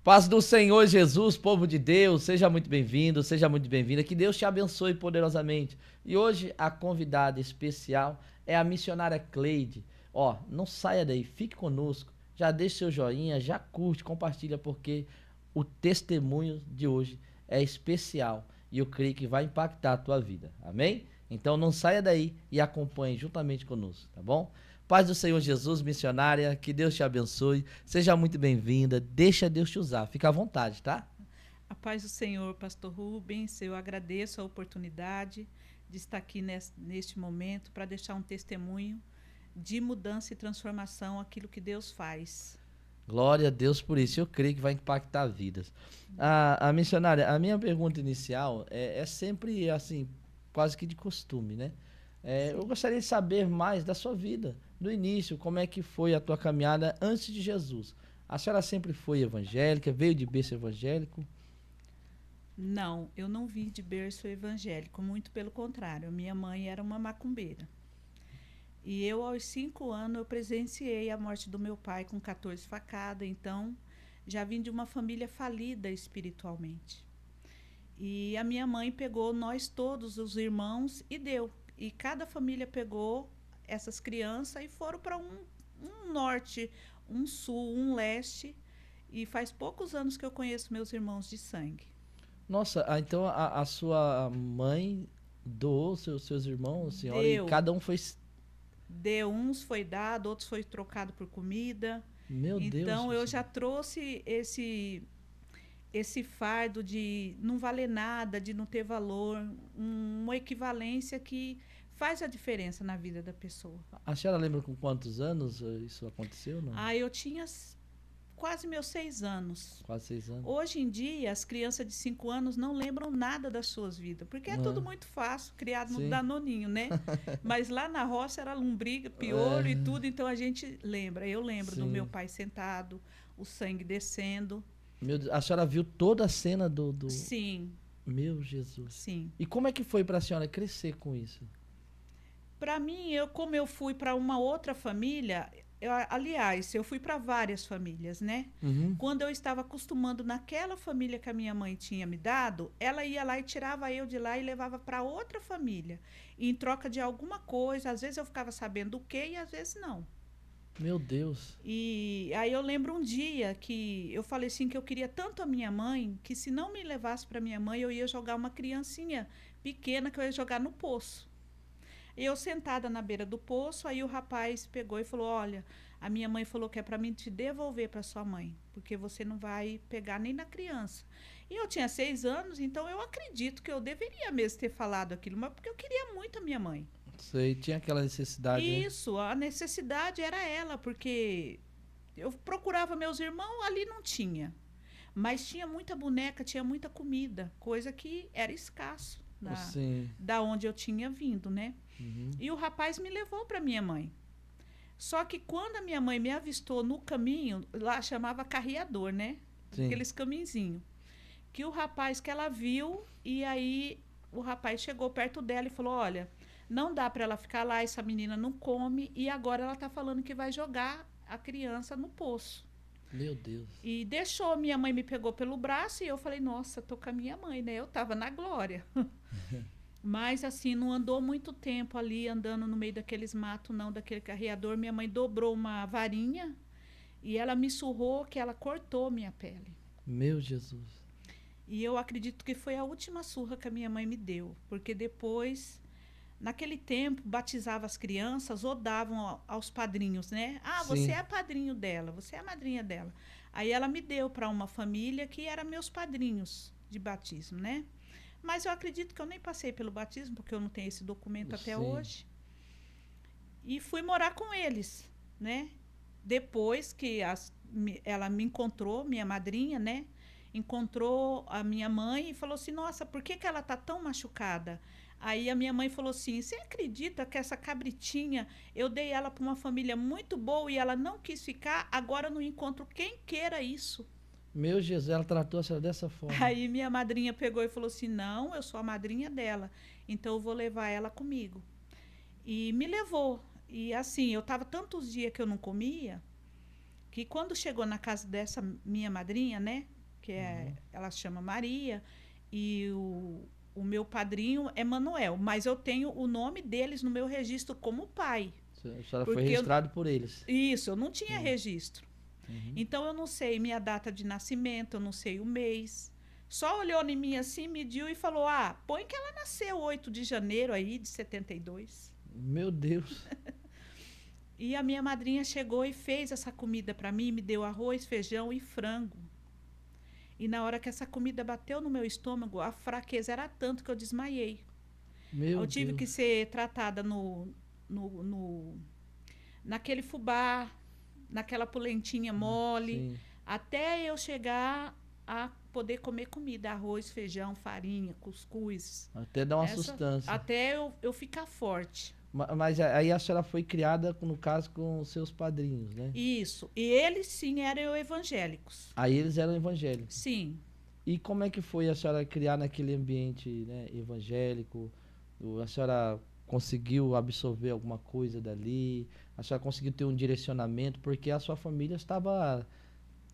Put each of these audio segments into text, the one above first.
Paz do Senhor Jesus, povo de Deus, seja muito bem-vindo, seja muito bem-vinda, que Deus te abençoe poderosamente. E hoje a convidada especial é a missionária Cleide. Ó, não saia daí, fique conosco, já deixe seu joinha, já curte, compartilha, porque o testemunho de hoje é especial e eu creio que vai impactar a tua vida, amém? Então não saia daí e acompanhe juntamente conosco, tá bom? Paz do Senhor Jesus, missionária, que Deus te abençoe. Seja muito bem-vinda. Deixa Deus te usar. Fica à vontade, tá? A paz do Senhor, Pastor Rubens, eu agradeço a oportunidade de estar aqui neste momento para deixar um testemunho de mudança e transformação, aquilo que Deus faz. Glória a Deus por isso. Eu creio que vai impactar vidas. A missionária, a minha pergunta inicial é sempre assim, quase que de costume, né? Eu Sim. gostaria de saber mais da sua vida, do início, como é que foi a tua caminhada antes de Jesus. A senhora sempre foi evangélica, veio de berço evangélico? Não, eu não vim de berço evangélico, muito pelo contrário. A minha mãe era uma macumbeira. E eu, aos 5 anos, eu presenciei a morte do meu pai com 14 facadas, então já vim de uma família falida espiritualmente. E a minha mãe pegou nós todos, os irmãos, e deu. E cada família pegou essas crianças e foram para um norte, um sul, um leste. E faz poucos anos que eu conheço meus irmãos de sangue. Nossa, então a sua mãe doou seus irmãos, senhora, e Deu. cada um foi. Deu. Uns foi dado, outros foi trocado por comida. Meu Deus Então do eu céu. já trouxe esse fardo de não valer nada, de não ter valor, uma equivalência que faz a diferença na vida da pessoa. A senhora lembra com quantos anos isso aconteceu? Não? Ah, eu tinha quase meus 6 anos. Quase 6 anos. Hoje em dia, as crianças de 5 anos não lembram nada das suas vidas, porque é tudo Ah, muito fácil, criado no sim. Danoninho, né? Mas lá na roça era lombriga, piolho e É, tudo, então a gente lembra. Eu lembro do meu sim. pai sentado, o sangue descendo. Meu Deus, a senhora viu toda a cena do. Sim, Meu Jesus. sim. E como é que foi para a senhora crescer com isso? Para mim, como eu fui para uma outra família, aliás, eu fui para várias famílias, né? Uhum. Quando eu estava acostumando naquela família que a minha mãe tinha me dado, ela ia lá e tirava eu de lá e levava para outra família. E em troca de alguma coisa, às vezes eu ficava sabendo o quê e às vezes não. Meu Deus. E aí eu lembro um dia que eu falei assim que eu queria tanto a minha mãe, que se não me levasse para minha mãe, eu ia jogar uma criancinha pequena que eu ia jogar no poço. Eu sentada na beira do poço, aí o rapaz pegou e falou: Olha, a minha mãe falou que é para mim te devolver para sua mãe, porque você não vai pegar nem na criança. E eu tinha 6 anos, então eu acredito que eu deveria mesmo ter falado aquilo, mas porque eu queria muito a minha mãe. Sei, tinha aquela necessidade, né? Isso, a necessidade era ela, porque eu procurava meus irmãos, ali não tinha. Mas tinha muita boneca, tinha muita comida, coisa que era escasso Sim. da onde eu tinha vindo, né? Uhum. E o rapaz me levou para minha mãe. Só que quando a minha mãe me avistou no caminho, lá chamava carreador, né? Sim. Aqueles caminzinhos. Que o rapaz que ela viu, e aí o rapaz chegou perto dela e falou: Olha, não dá para ela ficar lá, essa menina não come, e agora ela tá falando que vai jogar a criança no poço. Meu Deus. E deixou, minha mãe me pegou pelo braço e eu falei: Nossa, tô com a minha mãe, né? Eu tava na glória. Mas assim, não andou muito tempo ali andando no meio daqueles matos, não, daquele carreador. Minha mãe dobrou uma varinha e ela me surrou que ela cortou minha pele. Meu Jesus. E eu acredito que foi a última surra que a minha mãe me deu, porque depois, naquele tempo, batizava as crianças ou davam aos padrinhos, né? Ah, você Sim. é padrinho dela, você é a madrinha dela. Aí ela me deu para uma família que era meus padrinhos de batismo, né? Mas eu acredito que eu nem passei pelo batismo, porque eu não tenho esse documento até Sim. hoje. E fui morar com eles, né? Depois que ela me encontrou, minha madrinha, né? Encontrou a minha mãe e falou assim: Nossa, por que ela tá tão machucada? Aí a minha mãe falou assim: Você acredita que essa cabritinha eu dei ela para uma família muito boa e ela não quis ficar? Agora eu não encontro quem queira isso. Meu Jesus, ela tratou a senhora dessa forma. Aí minha madrinha pegou e falou assim: Não, eu sou a madrinha dela, então eu vou levar ela comigo. E me levou. E assim, eu tava tantos dias que eu não comia, que quando chegou na casa dessa minha madrinha, né? Que ela chama Maria, e o meu padrinho é Manuel, mas eu tenho o nome deles no meu registro como pai. A senhora foi registrado por eles. Isso, eu não tinha Sim. registro. Uhum. Então eu não sei minha data de nascimento, eu não sei o mês. Só olhou em mim assim, mediu e falou: "Ah, põe que ela nasceu 8 de janeiro aí de 72". Meu Deus. E a minha madrinha chegou e fez essa comida para mim, me deu arroz, feijão e frango. E na hora que essa comida bateu no meu estômago, a fraqueza era tanto que eu desmaiei. Meu Eu tive Deus. que ser tratada naquele fubá, naquela polentinha mole, Sim. até eu chegar a poder comer comida, arroz, feijão, farinha, cuscuz. Até dar uma sustância. Até eu ficar forte. Mas aí a senhora foi criada, no caso, com os seus padrinhos, né? Isso. E eles, sim, eram evangélicos. Aí eles eram evangélicos. Sim. E como é que foi a senhora criar naquele ambiente, né, evangélico? A senhora conseguiu absorver alguma coisa dali? A senhora conseguiu ter um direcionamento? Porque a sua família estava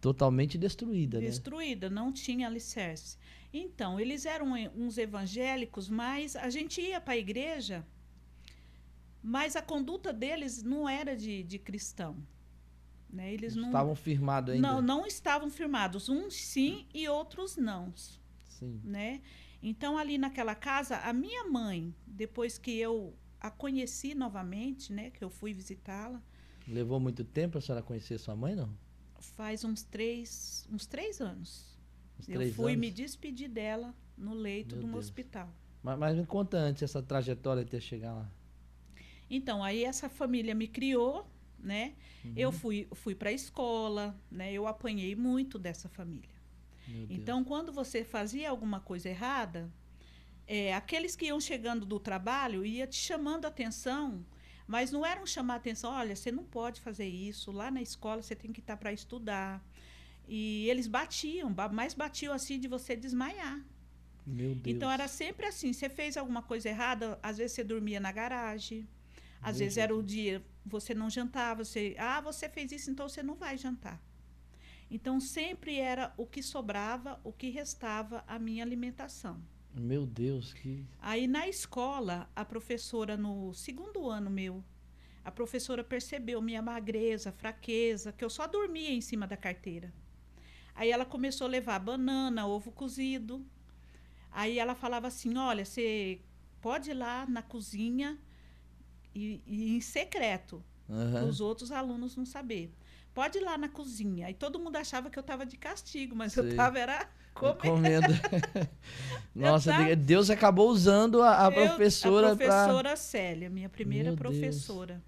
totalmente destruída, né? Destruída, não tinha alicerce. Então, eles eram uns evangélicos, mas a gente ia para a igreja, mas a conduta deles não era de cristão. Né? Eles não Estavam firmados ainda? não estavam firmados. Uns sim e outros não. Sim. Né? Então, ali naquela casa, a minha mãe, depois que eu a conheci novamente, né, que eu fui visitá-la. Levou muito tempo a senhora conhecer sua mãe, não? Faz uns 3 anos. Uns Eu 3 fui anos? me despedir dela no leito Meu de um Deus. hospital. Mas me conta antes essa trajetória até chegar lá. Então, aí essa família me criou, né? Uhum. Eu fui para a escola, né? Eu apanhei muito dessa família. Meu Deus. Então, quando você fazia alguma coisa errada, aqueles que iam chegando do trabalho ia te chamando a atenção, mas não eram chamar a atenção, olha, você não pode fazer isso, lá na escola você tem que estar para estudar. E eles batiam, mas batiam assim de você desmaiar. Meu Deus. Então era sempre assim, você fez alguma coisa errada, às vezes você dormia na garagem, às Meu vezes era o Jesus. dia, você não jantava, você fez isso, então você não vai jantar. Então sempre era o que sobrava, o que restava a minha alimentação. Meu Deus, que... Aí na escola, a professora no 2º ano meu, a professora percebeu minha magreza, fraqueza, que eu só dormia em cima da carteira. Aí ela começou a levar banana, ovo cozido. Aí ela falava assim, olha, você pode ir lá na cozinha e em secreto, para os outros alunos não saber. Pode ir lá na cozinha. Aí todo mundo achava que eu estava de castigo, mas eu estava era comendo. Nossa, Deus acabou usando a professora para... A professora Célia, minha primeira professora. Deus.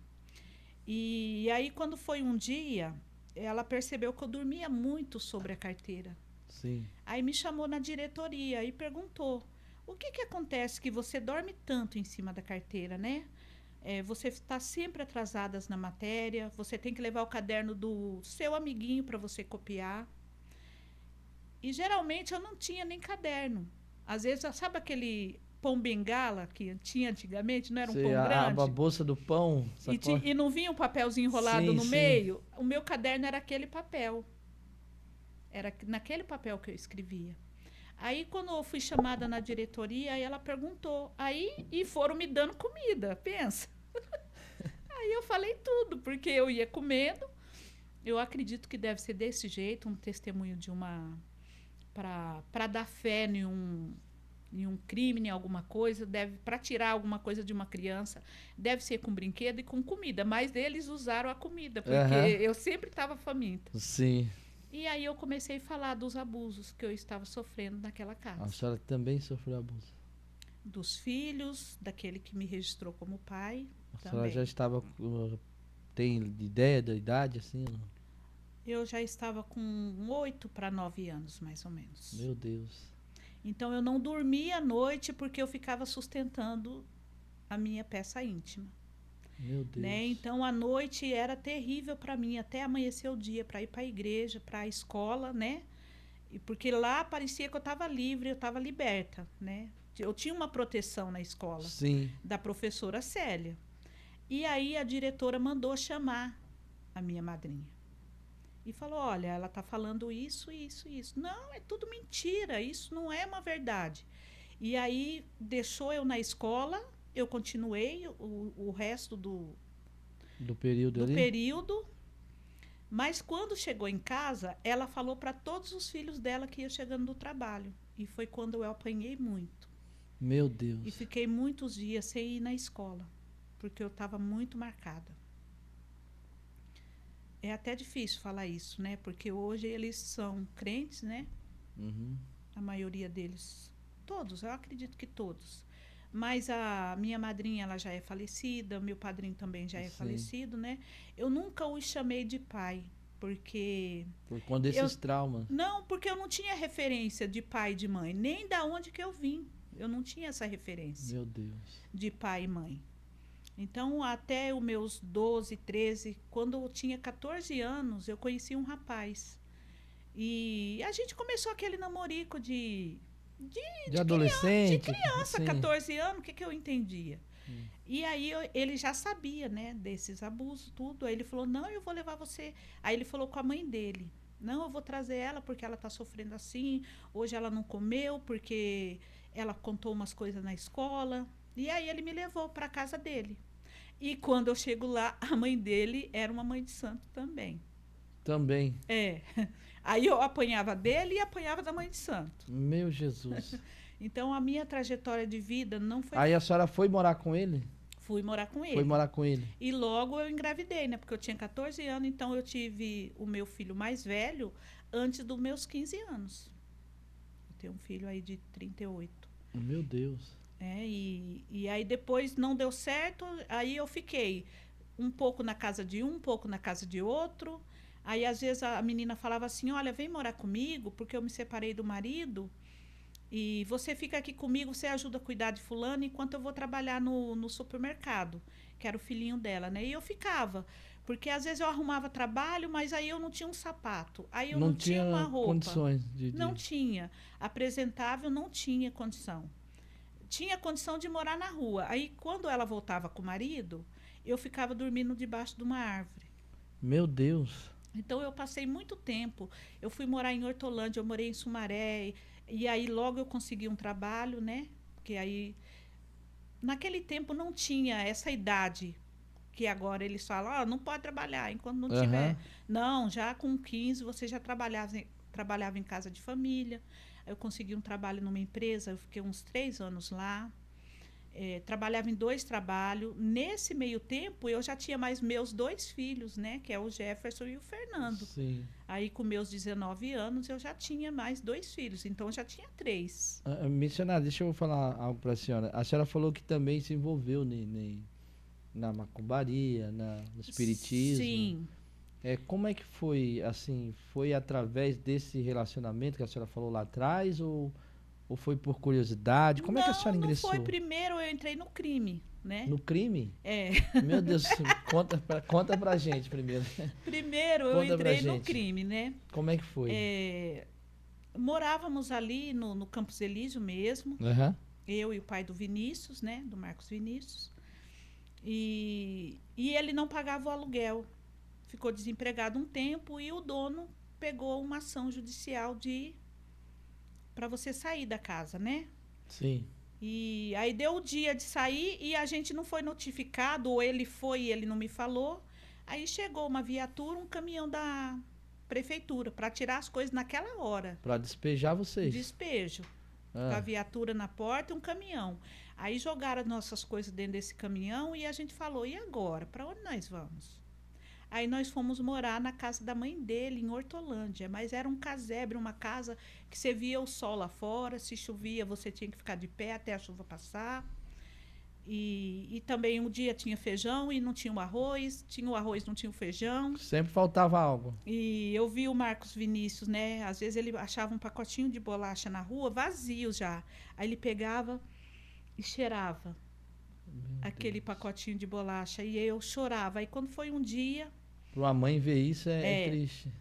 E aí, quando foi um dia, ela percebeu que eu dormia muito sobre a carteira. Sim. Aí me chamou na diretoria e perguntou, o que acontece que você dorme tanto em cima da carteira, né? Você está sempre atrasadas na matéria, você tem que levar o caderno do seu amiguinho para você copiar. E geralmente eu não tinha nem caderno. Às vezes, sabe aquele pão bengala que tinha antigamente? Não era um pão grande? A bolsa do pão. E não vinha um papelzinho enrolado no meio? O meu caderno era aquele papel. Era naquele papel que eu escrevia. Aí, quando eu fui chamada na diretoria, aí ela perguntou. E foram me dando comida, pensa. Aí eu falei tudo, porque eu ia comendo. Eu acredito que deve ser desse jeito, um testemunho de uma... para dar fé em um crime, em alguma coisa, para tirar alguma coisa de uma criança, deve ser com brinquedo e com comida. Mas eles usaram a comida, porque eu sempre estava faminta. Sim. E aí eu comecei a falar dos abusos que eu estava sofrendo naquela casa. A senhora também sofreu abuso? Dos filhos, daquele que me registrou como pai. A senhora já estava... Tem ideia da idade, assim? Não? Eu já estava com 8 para 9 anos, mais ou menos. Meu Deus. Então, eu não dormia à noite porque eu ficava sustentando a minha peça íntima. Meu Deus. Né? Então, a noite era terrível para mim, até amanhecer o dia, para ir para a igreja, para a escola, né? Porque lá parecia que eu estava livre, eu estava liberta, né? Eu tinha uma proteção na escola. Sim. Da professora Célia. E aí a diretora mandou chamar a minha madrinha. E falou: olha, ela está falando isso, isso, isso. Não, é tudo mentira, isso não é uma verdade. E aí deixou eu na escola, eu continuei o resto Do período do ali? período, mas quando chegou em casa, ela falou para todos os filhos dela que ia chegando do trabalho. E foi quando eu apanhei muito. Meu E Deus. fiquei muitos dias sem ir na escola, porque eu estava muito marcada. É até difícil falar isso, né? Porque hoje eles são crentes, né? Uhum. A maioria deles. Todos, eu acredito que todos. Mas a minha madrinha, ela já é falecida, meu padrinho também já é Sim. falecido, né? Eu nunca os chamei de pai, porque Por conta eu desses traumas. não, porque eu não tinha referência de pai e de mãe, nem da onde que eu vim. Eu não tinha essa referência Meu Deus. de pai e mãe. Então, até os meus 12, 13, quando eu tinha 14 anos, eu conheci um rapaz. E a gente começou aquele namorico de, De de adolescente? criança, Sim. 14 anos, o que, que eu entendia? Hum. E aí ele já sabia, né, desses abusos, tudo. Aí ele falou: não, eu vou levar você. Aí ele falou com a mãe dele: não, eu vou trazer ela porque ela está sofrendo assim. Hoje ela não comeu porque ela contou umas coisas na escola. E aí ele me levou para a casa dele. E quando eu chego lá, a mãe dele era uma mãe de santo também. Também. É. Aí eu apanhava dele e apanhava da mãe de santo. Meu Jesus. Então a minha trajetória de vida não foi. Aí a senhora foi morar com ele? Fui morar com Foi ele. morar com ele. E logo eu engravidei, né? Porque eu tinha 14 anos, então eu tive o meu filho mais velho antes dos meus 15 anos. Eu tenho um filho aí de 38. Meu Deus. E aí depois não deu certo, aí eu fiquei um pouco na casa de um pouco na casa de outro. Aí às vezes a menina falava assim: olha, vem morar comigo, porque eu me separei do marido. E você fica aqui comigo, você ajuda a cuidar de fulano, enquanto eu vou trabalhar no supermercado, que era o filhinho dela, né? E eu ficava, porque às vezes eu arrumava trabalho, mas aí eu não tinha um sapato, aí eu Não não tinha uma tinha roupa, condições não tinha. Apresentável, não tinha condição. Tinha condição de morar na rua. Aí quando ela voltava com o marido, eu ficava dormindo debaixo de uma árvore. Meu Deus. Então eu passei muito tempo. Eu fui morar em Hortolândia, eu morei em Sumaré, e aí logo eu consegui um trabalho, né? Porque aí naquele tempo não tinha essa idade que agora eles falam: "Ah, não pode trabalhar enquanto não Aham. tiver". Não, já com 15 você já trabalhava em casa de família. Eu consegui um trabalho numa empresa, eu fiquei uns 3 anos lá. Trabalhava em 2 trabalhos. Nesse meio tempo, eu já tinha mais meus 2 filhos, né? Que é o Jefferson e o Fernando. Sim. Aí, com meus 19 anos, eu já tinha mais 2 filhos. Então, eu já tinha 3. Missionária, deixa eu falar algo para a senhora. A senhora falou que também se envolveu na macumbaria, no espiritismo. Sim. Como é que foi, assim, foi através desse relacionamento que a senhora falou lá atrás ou foi por curiosidade? Como é que a Não, senhora não foi. ingressou? Primeiro, eu entrei no crime, né? No crime? É. Meu Deus, conta pra gente primeiro. Primeiro, eu Conta pra entrei no gente. crime, né? Como é que foi? Morávamos ali no Campos Elísio mesmo. Aham. Eu e o pai do Vinícius, né? Do Marcos Vinícius. E ele não pagava o aluguel. Ficou desempregado um tempo e o dono pegou uma ação judicial para você sair da casa, né? Sim. E aí deu o dia de sair e a gente não foi notificado, ou ele foi e ele não me falou. Aí chegou uma viatura, um caminhão da prefeitura para tirar as coisas naquela hora. Pra despejar vocês. Despejo. Com a viatura na porta e um caminhão. Aí jogaram as nossas coisas dentro desse caminhão e a gente falou: e agora? Para onde nós vamos? Aí nós fomos morar na casa da mãe dele, em Hortolândia. Mas era um casebre, uma casa que você via o sol lá fora. Se chovia, você tinha que ficar de pé até a chuva passar. E também um dia tinha feijão e não tinha o arroz. Tinha o arroz, não tinha o feijão. Sempre faltava algo. E eu vi o Marcos Vinícius, né? Às vezes ele achava um pacotinho de bolacha na rua, vazio já. Aí ele pegava e cheirava aquele pacotinho de bolacha. E eu chorava. Aí quando foi um dia... Pra uma mãe ver isso é triste.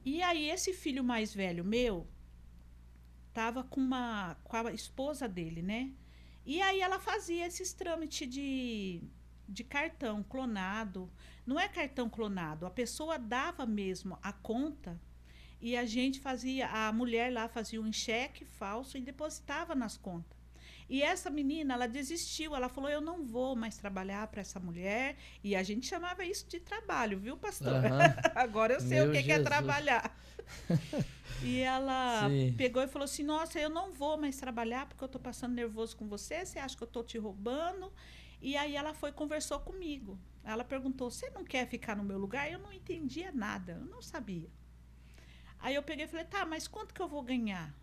E aí esse filho mais velho meu tava com a esposa dele, né? E aí ela fazia esses trâmites de cartão clonado. Não é cartão clonado, a pessoa dava mesmo a conta e a gente fazia, a mulher lá fazia um cheque falso e depositava nas contas. E essa menina, ela desistiu, ela falou, eu não vou mais trabalhar para essa mulher. E a gente chamava isso de trabalho, viu, pastor? Aham. Agora eu sei o Meu que é Jesus. trabalhar. E ela Sim. pegou e falou assim, nossa, eu não vou mais trabalhar porque eu estou passando nervoso com você, você acha que eu estou te roubando? E aí ela foi e conversou comigo. Ela perguntou, você não quer ficar no meu lugar? Eu não entendia nada, eu não sabia. Aí eu peguei e falei, tá, mas quanto que eu vou ganhar?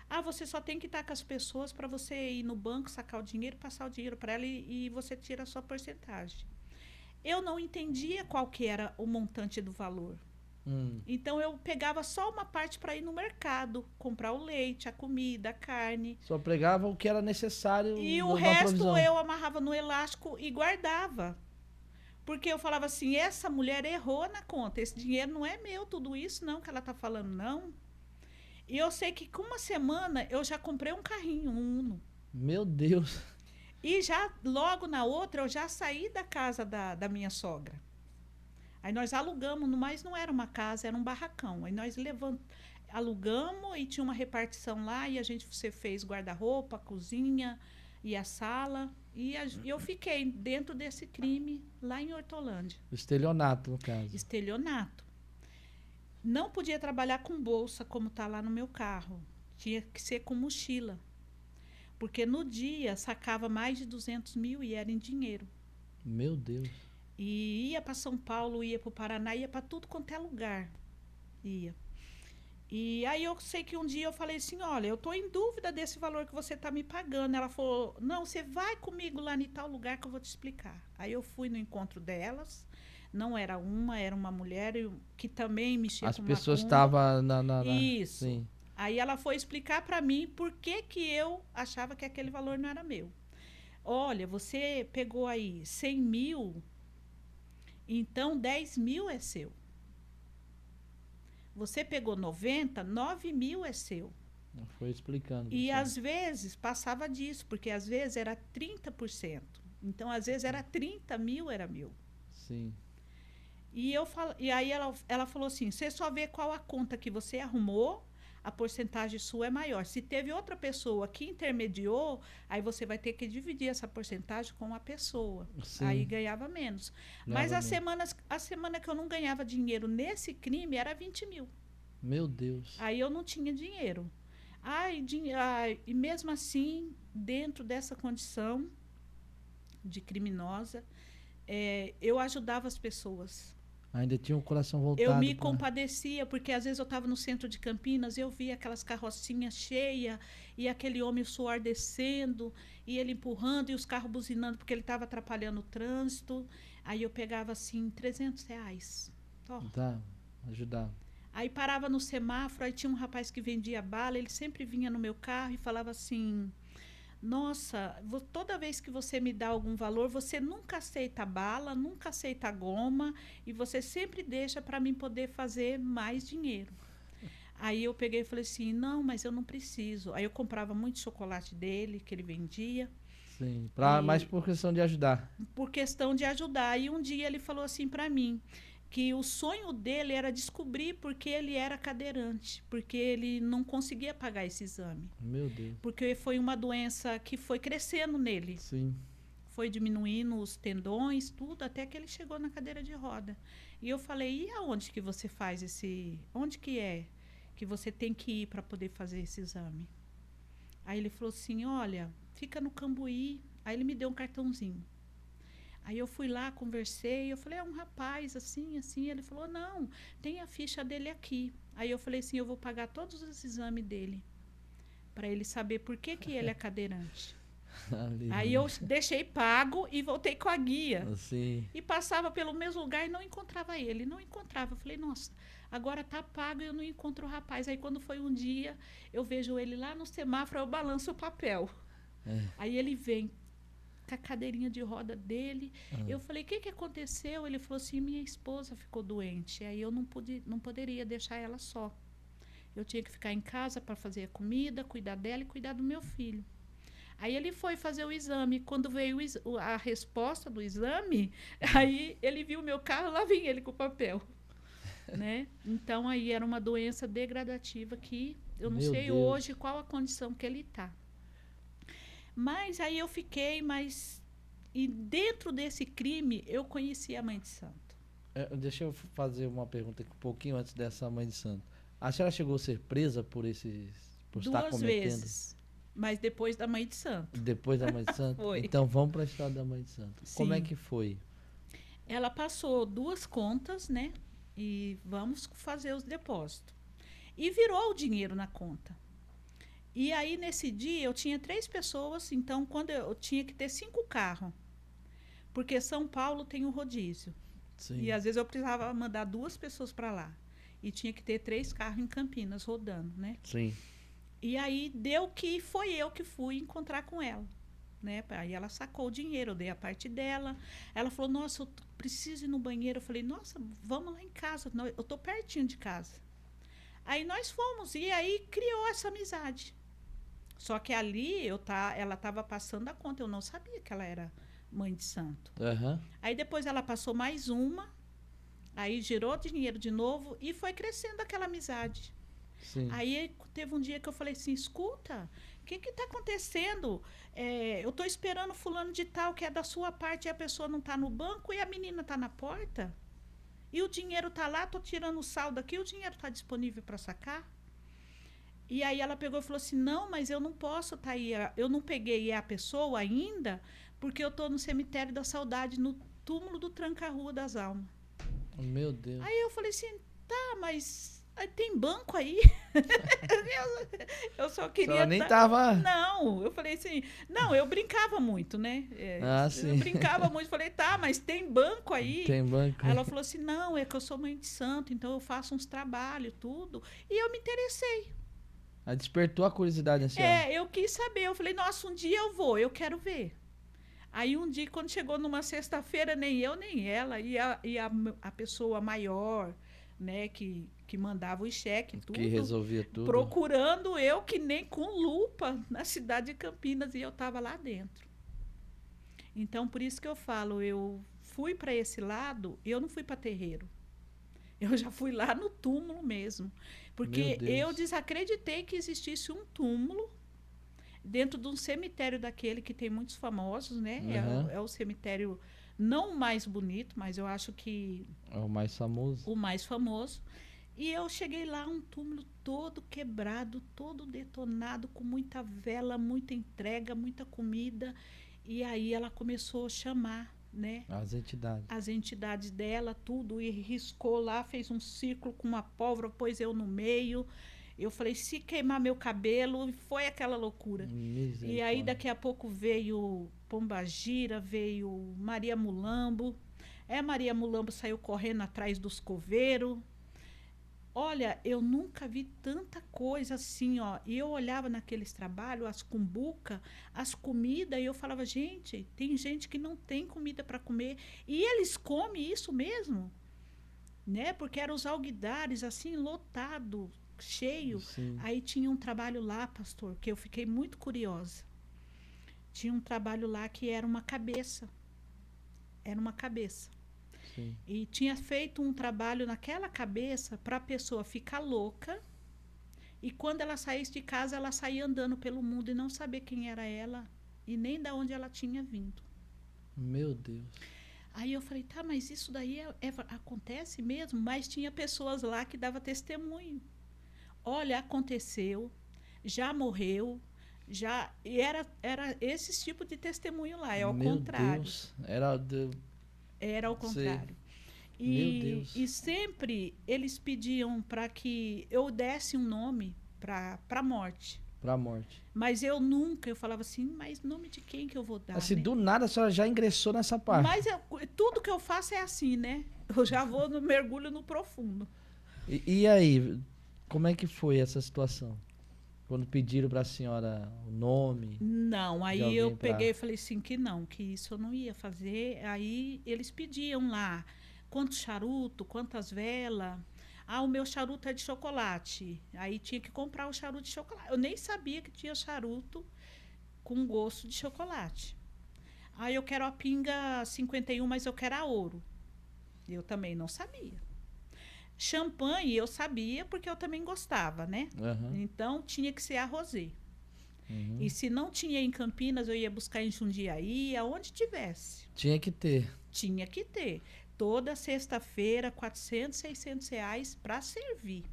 Ah, você só tem que estar com as pessoas para você ir no banco, sacar o dinheiro, passar o dinheiro para ela e você tira a sua porcentagem. Eu não entendia qual que era o montante do valor. Então eu pegava só uma parte para ir no mercado, comprar o leite, a comida, a carne. Só pregava o que era necessário E o na resto provisão. eu amarrava no elástico e guardava. Porque eu falava assim, essa mulher errou na conta, esse dinheiro não é meu, tudo isso não que ela está falando, não. E eu sei que com uma semana eu já comprei um carrinho, um Uno. Meu Deus. E já logo na outra eu já saí da casa da minha sogra. Aí nós alugamos, mas não era uma casa, era um barracão. Aí nós alugamos e tinha uma repartição lá e você fez guarda-roupa, cozinha e a sala. E eu fiquei dentro desse crime lá em Hortolândia. Estelionato, no caso. Estelionato. Não podia trabalhar com bolsa, como está lá no meu carro. Tinha que ser com mochila. Porque no dia sacava mais de 200 mil e era em dinheiro. Meu Deus. E ia para São Paulo, ia para o Paraná, ia para tudo quanto é lugar. Ia. E aí eu sei que um dia eu falei assim, olha, eu estou em dúvida desse valor que você está me pagando. Ela falou, não, você vai comigo lá em tal lugar que eu vou te explicar. Aí eu fui no encontro delas. Não era era uma mulher que também mexia As com pessoas macumba. estavam Isso. Sim. Aí ela foi explicar para mim por que eu achava que aquele valor não era meu. Olha, você pegou aí 100 mil, então 10 mil é seu. Você pegou 90, 9 mil é seu. Foi explicando. E você. às vezes passava disso, porque às vezes era 30%. Então, às vezes era 30 mil, era meu. Sim. E aí ela falou assim, você só vê qual a conta que você arrumou, a porcentagem sua é maior. Se teve outra pessoa que intermediou, aí você vai ter que dividir essa porcentagem com a pessoa. Sim. Aí ganhava menos. Mas a semana que eu não ganhava dinheiro nesse crime era 20 mil. Meu Deus. Aí eu não tinha dinheiro. E mesmo assim, dentro dessa condição de criminosa, eu ajudava as pessoas. Ainda tinha o coração voltado. Eu me compadecia, porque às vezes eu estava no centro de Campinas, eu via aquelas carrocinhas cheias, e aquele homem, o suor descendo, e ele empurrando, e os carros buzinando, porque ele estava atrapalhando o trânsito. Aí eu pegava, assim, R$300. Tá, ajudava. Aí parava no semáforo, aí tinha um rapaz que vendia bala, ele sempre vinha no meu carro e falava assim... Nossa, toda vez que você me dá algum valor, você nunca aceita bala, nunca aceita goma e você sempre deixa para mim poder fazer mais dinheiro. Aí eu peguei e falei assim, não, mas eu não preciso. Aí eu comprava muito chocolate dele, que ele vendia. Sim, mais por questão de ajudar. Por questão de ajudar. E um dia ele falou assim para mim, que o sonho dele era descobrir porque ele era cadeirante, porque ele não conseguia pagar esse exame. Meu Deus. Porque foi uma doença que foi crescendo nele. Sim. Foi diminuindo os tendões, tudo, até que ele chegou na cadeira de roda. E eu falei, e aonde que você faz onde que é que você tem que ir para poder fazer esse exame? Aí ele falou assim, olha, fica no Cambuí. Aí ele me deu um cartãozinho. Aí eu fui lá, conversei, eu falei, é um rapaz assim, assim. Ele falou, não, tem a ficha dele aqui. Aí eu falei assim, eu vou pagar todos os exames dele, para ele saber por que ele é cadeirante. Aí eu deixei pago e voltei com a guia. Sim. E passava pelo mesmo lugar e não encontrava ele, não encontrava. Eu falei, nossa, agora tá pago e eu não encontro o rapaz. Aí quando foi um dia, eu vejo ele lá no semáforo, eu balanço o papel. Aí ele vem com a cadeirinha de roda dele. Eu falei, o que aconteceu? Ele falou assim, minha esposa ficou doente. Aí eu não poderia deixar ela só. Eu tinha que ficar em casa para fazer a comida, cuidar dela e cuidar do meu filho. Aí ele foi fazer o exame. Quando veio a resposta do exame, aí ele viu o meu carro, lá vinha ele com o papel. Né? Então, aí era uma doença degradativa que eu não Meu sei Deus. hoje qual a condição que ele está. Mas aí eu fiquei, e dentro desse crime, eu conheci a mãe de santo. Deixa eu fazer uma pergunta aqui, um pouquinho antes dessa mãe de santo. A senhora chegou a ser presa por estar 2 cometendo? vezes, mas depois da mãe de santo. Depois da mãe de santo? Foi. Então vamos para a história da mãe de santo. Como é Sim. que foi? Ela passou 2 contas, né? E vamos fazer os depósitos. E virou o dinheiro na conta. E aí, nesse dia, eu tinha 3 pessoas, então, quando eu tinha que ter 5 carros. Porque São Paulo tem um rodízio. Sim. E às vezes eu precisava mandar 2 pessoas para lá. E tinha que ter 3 carros em Campinas rodando, né? Sim. E aí deu que foi eu que fui encontrar com ela. Né? Aí ela sacou o dinheiro, eu dei a parte dela. Ela falou, nossa, eu preciso ir no banheiro. Eu falei, nossa, vamos lá em casa, eu tô pertinho de casa. Aí nós fomos, e aí criou essa amizade. Só que ali ela estava passando a conta, eu não sabia que ela era mãe de santo. Uhum. Aí depois ela passou mais uma, aí girou dinheiro de novo e foi crescendo aquela amizade. Sim. Aí teve um dia que eu falei assim, escuta, o que está acontecendo? Eu estou esperando fulano de tal, que é da sua parte, e a pessoa não está no banco e a menina está na porta. E o dinheiro está lá, estou tirando o saldo aqui, o dinheiro está disponível para sacar? E aí ela pegou e falou assim, não, mas eu não posso estar aí, eu não peguei a pessoa ainda, porque eu estou no cemitério da saudade, no túmulo do Tranca-Rua das Almas. Meu Deus. Aí eu falei assim, tá, mas tem banco aí? eu só queria... Ela nem tava... Não, eu falei assim, não, eu brincava muito, né? Sim. Eu brincava muito, falei, tá, mas tem banco aí? Tem banco. Aí ela falou assim, não, é que eu sou mãe de santo, então eu faço uns trabalhos, tudo. E eu me interessei. Aí despertou a curiosidade na senhora. Eu quis saber. Eu falei, nossa, um dia eu quero ver. Aí um dia, quando chegou numa sexta-feira, nem eu, nem ela, e a pessoa maior, né, que mandava os cheques, tudo. Que resolvia tudo. Procurando eu, que nem com lupa, na cidade de Campinas, e eu estava lá dentro. Então, por isso que eu falo, eu fui para esse lado, eu não fui para terreiro. Eu já fui lá no túmulo mesmo. Porque eu desacreditei que existisse um túmulo dentro de um cemitério daquele que tem muitos famosos, né? Uhum. É o cemitério não o mais bonito, mas eu acho que... É o mais famoso. O mais famoso. E eu cheguei lá, um túmulo todo quebrado, todo detonado, com muita vela, muita entrega, muita comida. E aí ela começou a chamar, né? As entidades dela, tudo, e riscou lá, fez um círculo com uma pólvora, pôs eu no meio. Eu falei, se queimar meu cabelo, foi aquela loucura. E aí daqui a pouco veio Pombagira, veio Maria Mulambo. Maria Mulambo saiu correndo atrás dos coveiros. Olha, eu nunca vi tanta coisa assim, ó. E eu olhava naqueles trabalhos, as cumbuca, as comidas, e eu falava, gente, tem gente que não tem comida para comer. E eles comem isso mesmo? Né? Porque eram os alguidares, assim, lotado, cheio. Sim. Aí tinha um trabalho lá, pastor, que eu fiquei muito curiosa. Tinha um trabalho lá que era uma cabeça. Era uma cabeça. Sim. E tinha feito um trabalho naquela cabeça para a pessoa ficar louca. E quando ela saísse de casa, ela saía andando pelo mundo e não saber quem era ela e nem de onde ela tinha vindo. Meu Deus. Aí eu falei, tá, mas isso daí acontece mesmo? Mas tinha pessoas lá que davam testemunho. Olha, aconteceu, já morreu, e era esse tipo de testemunho lá, é ao contrário. Deus. Era ao contrário. Meu Deus. E sempre eles pediam para que eu desse um nome para a morte. Para a morte. Mas eu falava assim, mas nome de quem que eu vou dar? Assim, né? do nada a senhora já ingressou nessa parte. Mas tudo que eu faço é assim, né? Eu já vou no mergulho no profundo. E aí, como é que foi essa situação? Quando pediram para a senhora o nome? Não, aí eu peguei e falei assim que não, que isso eu não ia fazer. Aí eles pediam lá quantos charuto, quantas velas. O meu charuto é de chocolate. Aí tinha que comprar o charuto de chocolate. Eu nem sabia que tinha charuto com gosto de chocolate. Aí eu quero a pinga 51, mas eu quero a ouro. Eu também não sabia. Champanhe eu sabia porque eu também gostava, né? Aham. Então tinha que ser a rosé. Uhum. E se não tinha em Campinas, eu ia buscar em Jundiaí, aonde tivesse. Tinha que ter. Tinha que ter. Toda sexta-feira, 400, 600 reais para servir.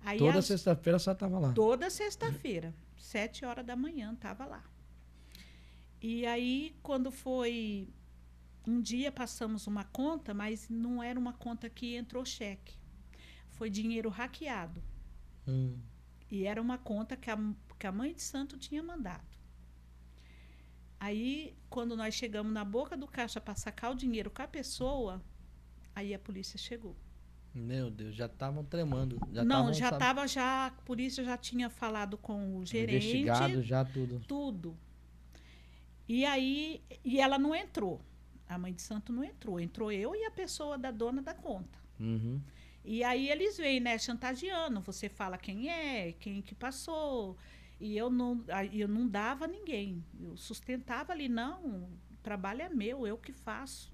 Aí Toda sexta-feira só tava lá. toda sexta-feira, 7 horas da manhã, tava lá. E aí, quando foi um dia, passamos uma conta, mas não era uma conta que entrou cheque. Foi dinheiro hackeado. Hum. E era uma conta que a mãe de santo tinha mandado. Aí, quando nós chegamos na boca do caixa para sacar o dinheiro com a pessoa, aí a polícia chegou. Meu Deus, já estavam tremando. Não, tavam, já sabe, estava, já, a polícia já tinha falado com o gerente, investigado já tudo. tudo. E aí, e ela não entrou. A mãe de santo não entrou. Entrou eu e a pessoa da dona da conta. Uhum. E aí eles vêm, né, chantageando. Você fala quem é, quem que passou. E eu não dava a ninguém. Eu sustentava ali, não, o trabalho é meu, eu que faço.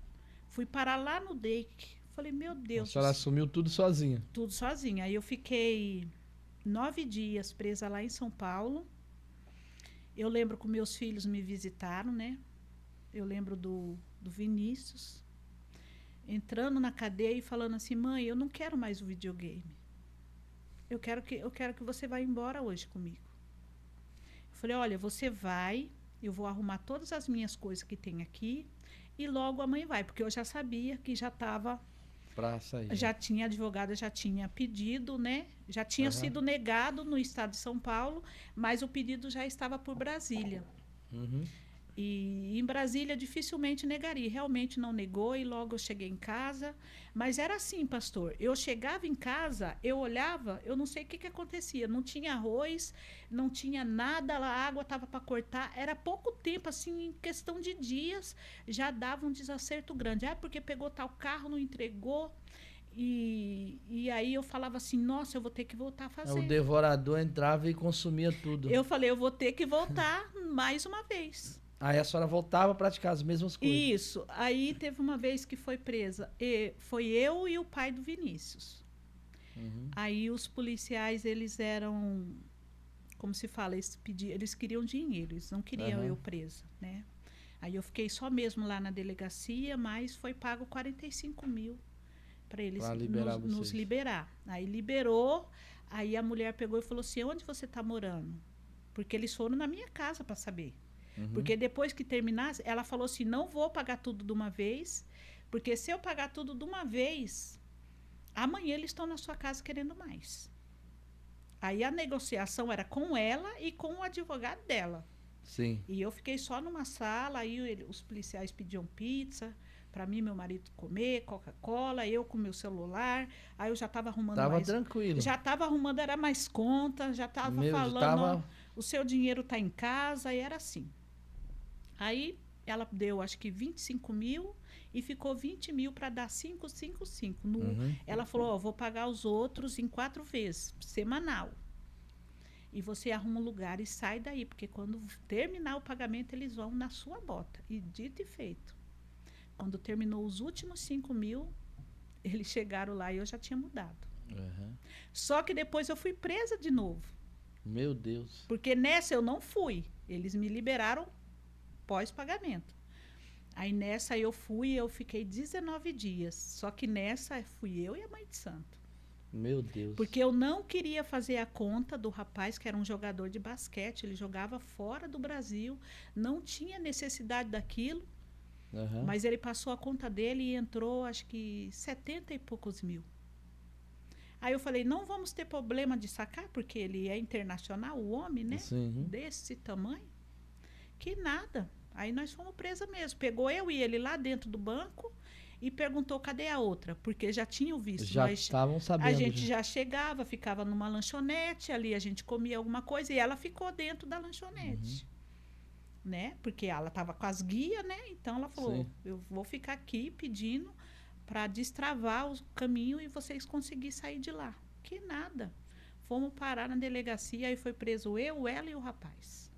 Fui parar lá no DEIC. Falei, meu A Deus, senhora assumiu tudo sozinha. tudo sozinha. Aí eu fiquei 9 dias presa lá em São Paulo. Eu lembro que meus filhos me visitaram, né? Eu lembro do Vinícius entrando na cadeia e falando assim, mãe, eu não quero mais o videogame. Eu quero que você vá embora hoje comigo. Eu falei, olha, você vai, eu vou arrumar todas as minhas coisas que tem aqui e logo a mãe vai, porque eu já sabia que já estava, Pra sair. já tinha advogada, já tinha pedido, né? Já tinha Aham. sido negado no estado de São Paulo, mas o pedido já estava por Brasília. Uhum. E em Brasília dificilmente negaria. Realmente não negou e logo eu cheguei em casa. Mas era assim, pastor. Eu chegava em casa, eu olhava, eu não sei o que acontecia. Não tinha arroz, não tinha nada, a água estava para cortar. Era pouco tempo, assim, em questão de dias, já dava um desacerto grande. Ah, porque pegou tal carro, não entregou. E aí eu falava assim, nossa, eu vou ter que voltar a O fazer. devorador entrava e consumia tudo. Eu falei, eu vou ter que voltar mais uma vez. Aí a senhora voltava a praticar as mesmas coisas. Isso. Aí teve uma vez que foi presa. Foi eu e o pai do Vinícius. Uhum. Aí os policiais, eles eram, como se fala, eles queriam dinheiro, eles não queriam Aham. eu presa, né? Aí eu fiquei só mesmo lá na delegacia, mas foi pago 45 mil para eles Pra liberar nos vocês. liberar. Aí liberou, aí a mulher pegou e falou assim, onde você está morando? Porque eles foram na minha casa para saber. Uhum. Porque depois que terminasse, ela falou assim, não vou pagar tudo de uma vez, porque se eu pagar tudo de uma vez, amanhã eles estão na sua casa querendo mais. Aí a negociação era com ela e com o advogado dela. Sim. E eu fiquei só numa sala, aí os policiais pediam pizza, para mim, meu marido comer, Coca-Cola, eu com meu celular. Aí eu já estava arrumando Tava mais... tranquilo. Já estava arrumando, era mais conta, já estava Meu, falando, tava- ó, o seu dinheiro está em casa, e era assim. Aí ela deu, acho que 25 mil e ficou 20 mil para dar 5, 5, 5. Uhum. Ela falou, ó, vou pagar os outros em 4 vezes, semanal. E você arruma um lugar e sai daí, porque quando terminar o pagamento, eles vão na sua bota. E dito e feito. Quando terminou os últimos 5 mil, eles chegaram lá e eu já tinha mudado. Uhum. Só que depois eu fui presa de novo. Meu Deus. Porque nessa eu não fui. Eles me liberaram pós-pagamento. Aí nessa eu fui e eu fiquei 19 dias. Só que nessa fui eu e a mãe de santo. Meu Deus. Porque eu não queria fazer a conta do rapaz que era um jogador de basquete. Ele jogava fora do Brasil. Não tinha necessidade daquilo. Uhum. Mas ele passou a conta dele e entrou, acho que 70 e poucos mil. Aí eu falei, não vamos ter problema de sacar, porque ele é internacional, o homem, né? Sim. Desse tamanho. Que nada. Aí nós fomos presa mesmo. Pegou eu e ele lá dentro do banco e perguntou cadê a outra, porque já tinham visto. Já estavam sabendo. A gente já chegava, ficava numa lanchonete, ali a gente comia alguma coisa e ela ficou dentro da lanchonete. Né? Porque ela estava com as guias, né? Então ela falou, Sim. eu vou ficar aqui pedindo para destravar o caminho e vocês conseguirem sair de lá. Que nada. Fomos parar na delegacia e foi preso eu, ela e o rapaz.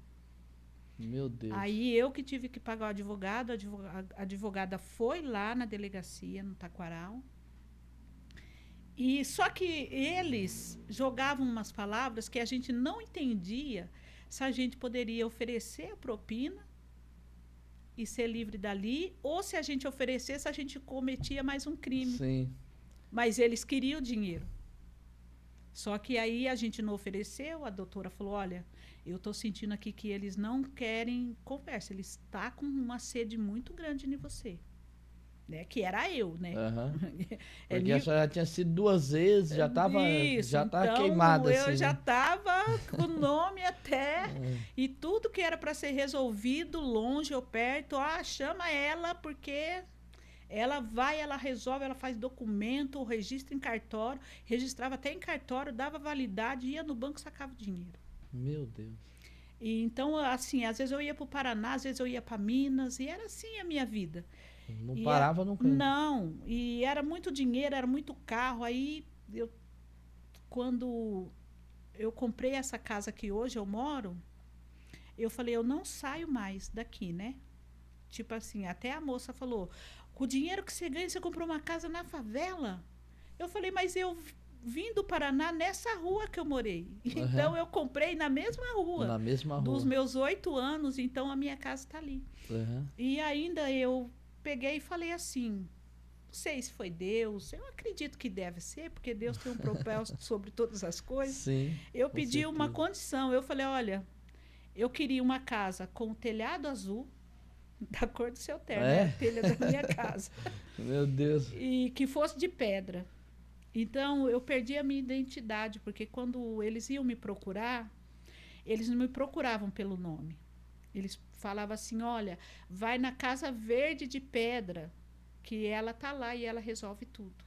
Meu Deus. Aí eu que tive que pagar o advogado, a advogada foi lá na delegacia, no Taquaral. E só que eles jogavam umas palavras que a gente não entendia se a gente poderia oferecer a propina e ser livre dali, ou se a gente oferecesse, a gente cometia mais um crime. Sim. Mas eles queriam o dinheiro. Só que aí a gente não ofereceu, a doutora falou, olha, eu estou sentindo aqui que eles não querem conversa, eles estão com uma sede muito grande em você. Né? Que era eu, né? Aham. É Porque a senhora já tinha sido 2 vezes, já tava então, queimada, eu assim, já né? estava com o nome até, e tudo que era para ser resolvido longe ou perto, chama ela porque ela vai, ela resolve, ela faz documento, registra em cartório, registrava até em cartório, dava validade, ia no banco, sacava o dinheiro. Meu Deus. E então, assim, às vezes eu ia para o Paraná, às vezes eu ia para Minas, e era assim a minha vida. Não E parava nunca. não, e era muito dinheiro, era muito carro. Aí, quando eu comprei essa casa que hoje eu moro, eu falei, eu não saio mais daqui, né? Tipo assim, até a moça falou, com o dinheiro que você ganha, você comprou uma casa na favela? Eu falei, mas eu vim do Paraná nessa rua que eu morei. Então, eu comprei na mesma rua. Na mesma rua. Dos meus 8 anos, então a minha casa está ali. E ainda eu peguei e falei assim, não sei se foi Deus, eu acredito que deve ser, porque Deus tem um propósito sobre todas as coisas. Sim, eu pedi uma condição, eu falei, olha, eu queria uma casa com o telhado azul, da cor do seu terno, né? A telha da minha casa. Meu Deus. E que fosse de pedra. Então, eu perdi a minha identidade, porque quando eles iam me procurar, eles não me procuravam pelo nome. Eles falavam assim, olha, vai na Casa Verde de Pedra, que ela tá lá e ela resolve tudo.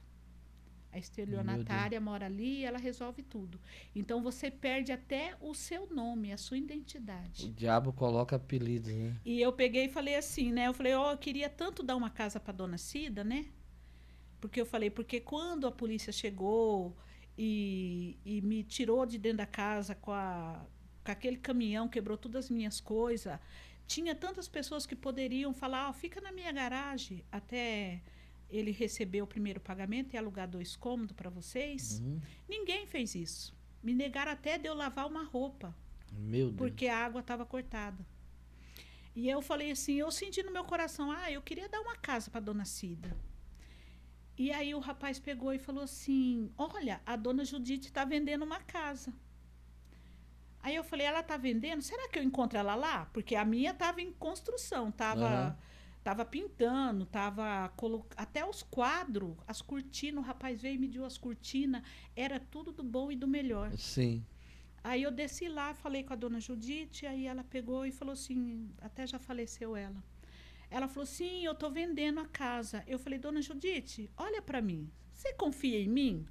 A estelionatária mora ali e ela resolve tudo. Então, você perde até o seu nome, a sua identidade. O diabo coloca apelidos, né? E eu peguei e falei assim, né? Eu falei, eu queria tanto dar uma casa para dona Cida, né? Porque eu falei, porque quando a polícia chegou e me tirou de dentro da casa com aquele caminhão, quebrou todas as minhas coisas, tinha tantas pessoas que poderiam falar, fica na minha garagem até ele receber o primeiro pagamento e alugar 2 cômodos para vocês. Ninguém fez isso. Me negaram até de eu lavar uma roupa. Meu Deus. Porque a água estava cortada. E eu falei assim, eu senti no meu coração, eu queria dar uma casa para dona Cida. E aí o rapaz pegou e falou assim, olha, a dona Judite está vendendo uma casa. Aí eu falei, ela está vendendo? Será que eu encontro ela lá? Porque a minha estava em construção, tava pintando, até os quadros, as cortinas, o rapaz veio e mediu as cortinas, era tudo do bom e do melhor. Sim. Aí eu desci lá, falei com a dona Judite, aí ela pegou e falou assim, até já faleceu ela. Ela falou, sim, eu estou vendendo a casa. Eu falei, dona Judite, olha para mim, você confia em mim?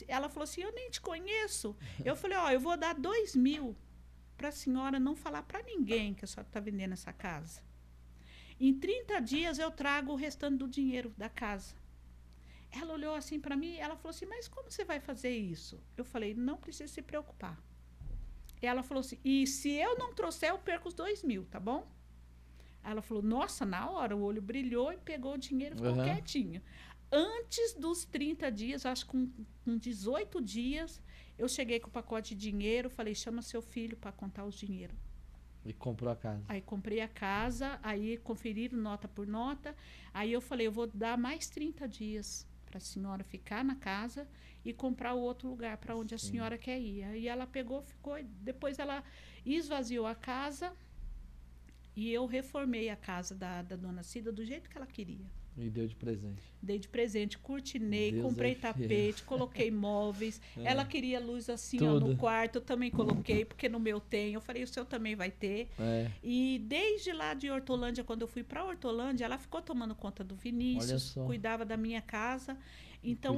Ela falou assim, eu nem te conheço. Eu falei, eu vou dar 2.000 para a senhora não falar para ninguém que a senhora está vendendo essa casa. Em 30 dias eu trago o restante do dinheiro da casa. Ela olhou assim para mim, ela falou assim, mas como você vai fazer isso? Eu falei, não precisa se preocupar. Ela falou assim, e se eu não trouxer, eu perco os 2.000, tá bom? Ela falou, nossa, na hora, o olho brilhou e pegou o dinheiro e ficou quietinha. Antes dos 30 dias, acho que com 18 dias, eu cheguei com o pacote de dinheiro, falei, chama seu filho para contar os dinheiro. E comprou a casa. Aí comprei a casa, aí conferiram nota por nota, aí eu falei, eu vou dar mais 30 dias para a senhora ficar na casa e comprar o outro lugar para onde a senhora quer ir. Aí ela pegou, ficou, depois ela esvaziou a casa e eu reformei a casa da dona Cida do jeito que ela queria. E deu de presente. Dei de presente, cortinei, Deus comprei tapete, coloquei móveis. Ela queria luz assim no quarto, eu também coloquei, porque no meu tem. Eu falei, o seu também vai ter. E desde lá de Hortolândia, quando eu fui para Hortolândia, ela ficou tomando conta do Vinícius, cuidava da minha casa. Então,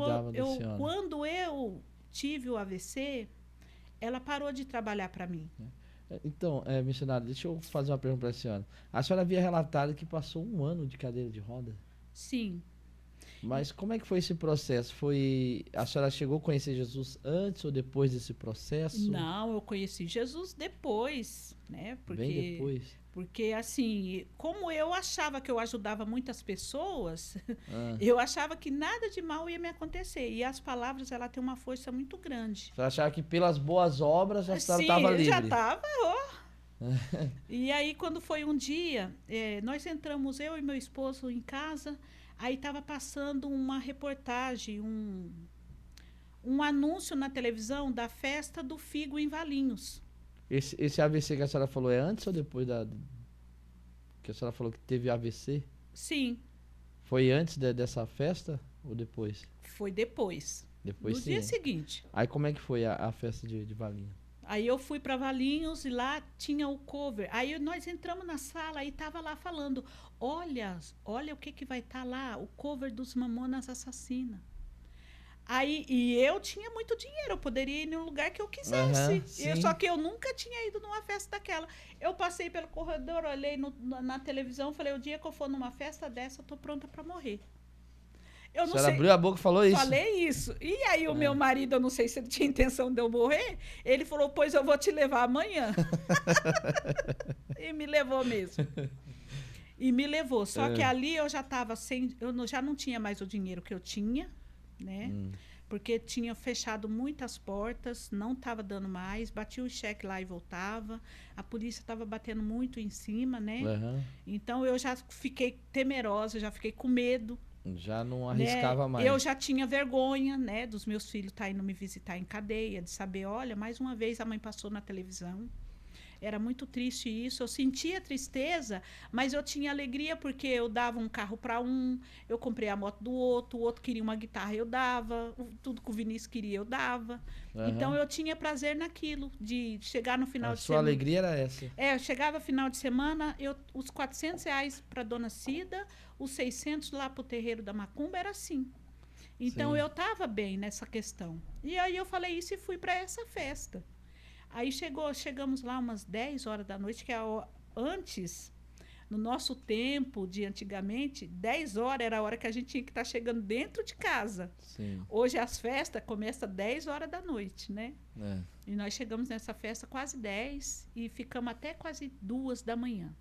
quando eu tive o AVC, ela parou de trabalhar para mim. Então, missionária, deixa eu fazer uma pergunta para a senhora. A senhora havia relatado que passou 1 ano de cadeira de roda? Sim. Mas como é que foi esse processo? A senhora chegou a conhecer Jesus antes ou depois desse processo? Não, eu conheci Jesus depois, né? Bem depois. Porque assim, como eu achava que eu ajudava muitas pessoas, Ah. eu achava que nada de mal ia me acontecer. E as palavras, ela tem uma força muito grande. Você achava que pelas boas obras a senhora estava livre? Sim, já estava, E aí, quando foi um dia, nós entramos, eu e meu esposo, em casa, aí estava passando uma reportagem, um anúncio na televisão da festa do figo em Valinhos. Esse AVC que a senhora falou é antes ou depois que a senhora falou que teve AVC? Sim, Foi antes dessa festa ou depois? foi depois. Depois No sim. dia seguinte. Aí como é que foi a festa de Valinho? Aí eu fui para Valinhos e lá tinha o cover. Aí nós entramos na sala e tava lá falando: olha o que vai estar lá, o cover dos Mamonas Assassina. Aí, e eu tinha muito dinheiro, eu poderia ir no lugar que eu quisesse. Só que eu nunca tinha ido numa festa daquela. Eu passei pelo corredor, olhei na televisão, falei: o dia que eu for numa festa dessa, eu tô pronta para morrer. Eu não sei. Abriu a boca e falou isso? Falei isso. E aí o meu marido, eu não sei se ele tinha intenção de eu morrer, ele falou: pois eu vou te levar amanhã. E me levou mesmo. E me levou. Só que ali eu já estava sem... já não tinha mais o dinheiro que eu tinha, né? Porque tinha fechado muitas portas, não estava dando mais, batia o cheque lá e voltava. A polícia estava batendo muito em cima, né? Então eu já fiquei temerosa, já fiquei com medo. Já não arriscava mais. Eu já tinha vergonha, né, dos meus filhos estar indo me visitar em cadeia, de saber, olha, mais uma vez a mãe passou na televisão. Era muito triste isso. Eu sentia tristeza, mas eu tinha alegria porque eu dava um carro para um, eu comprei a moto do outro, o outro queria uma guitarra, eu dava, tudo que o Vinícius queria, eu dava. Então eu tinha prazer naquilo, de chegar no final de semana. A sua alegria era essa? Eu chegava final de semana, os R$ 400 para Dona Cida, os 600 lá para o terreiro da Macumba, era assim. Então eu estava bem nessa questão. E aí eu falei isso e fui para essa festa. Aí chegamos lá umas 10 horas da noite, que antes, no nosso tempo de antigamente, 10 horas era a hora que a gente tinha que estar chegando dentro de casa. Sim. Hoje as festas começam 10 horas da noite, né? É. E nós chegamos nessa festa quase 10 e ficamos até quase 2 da manhã.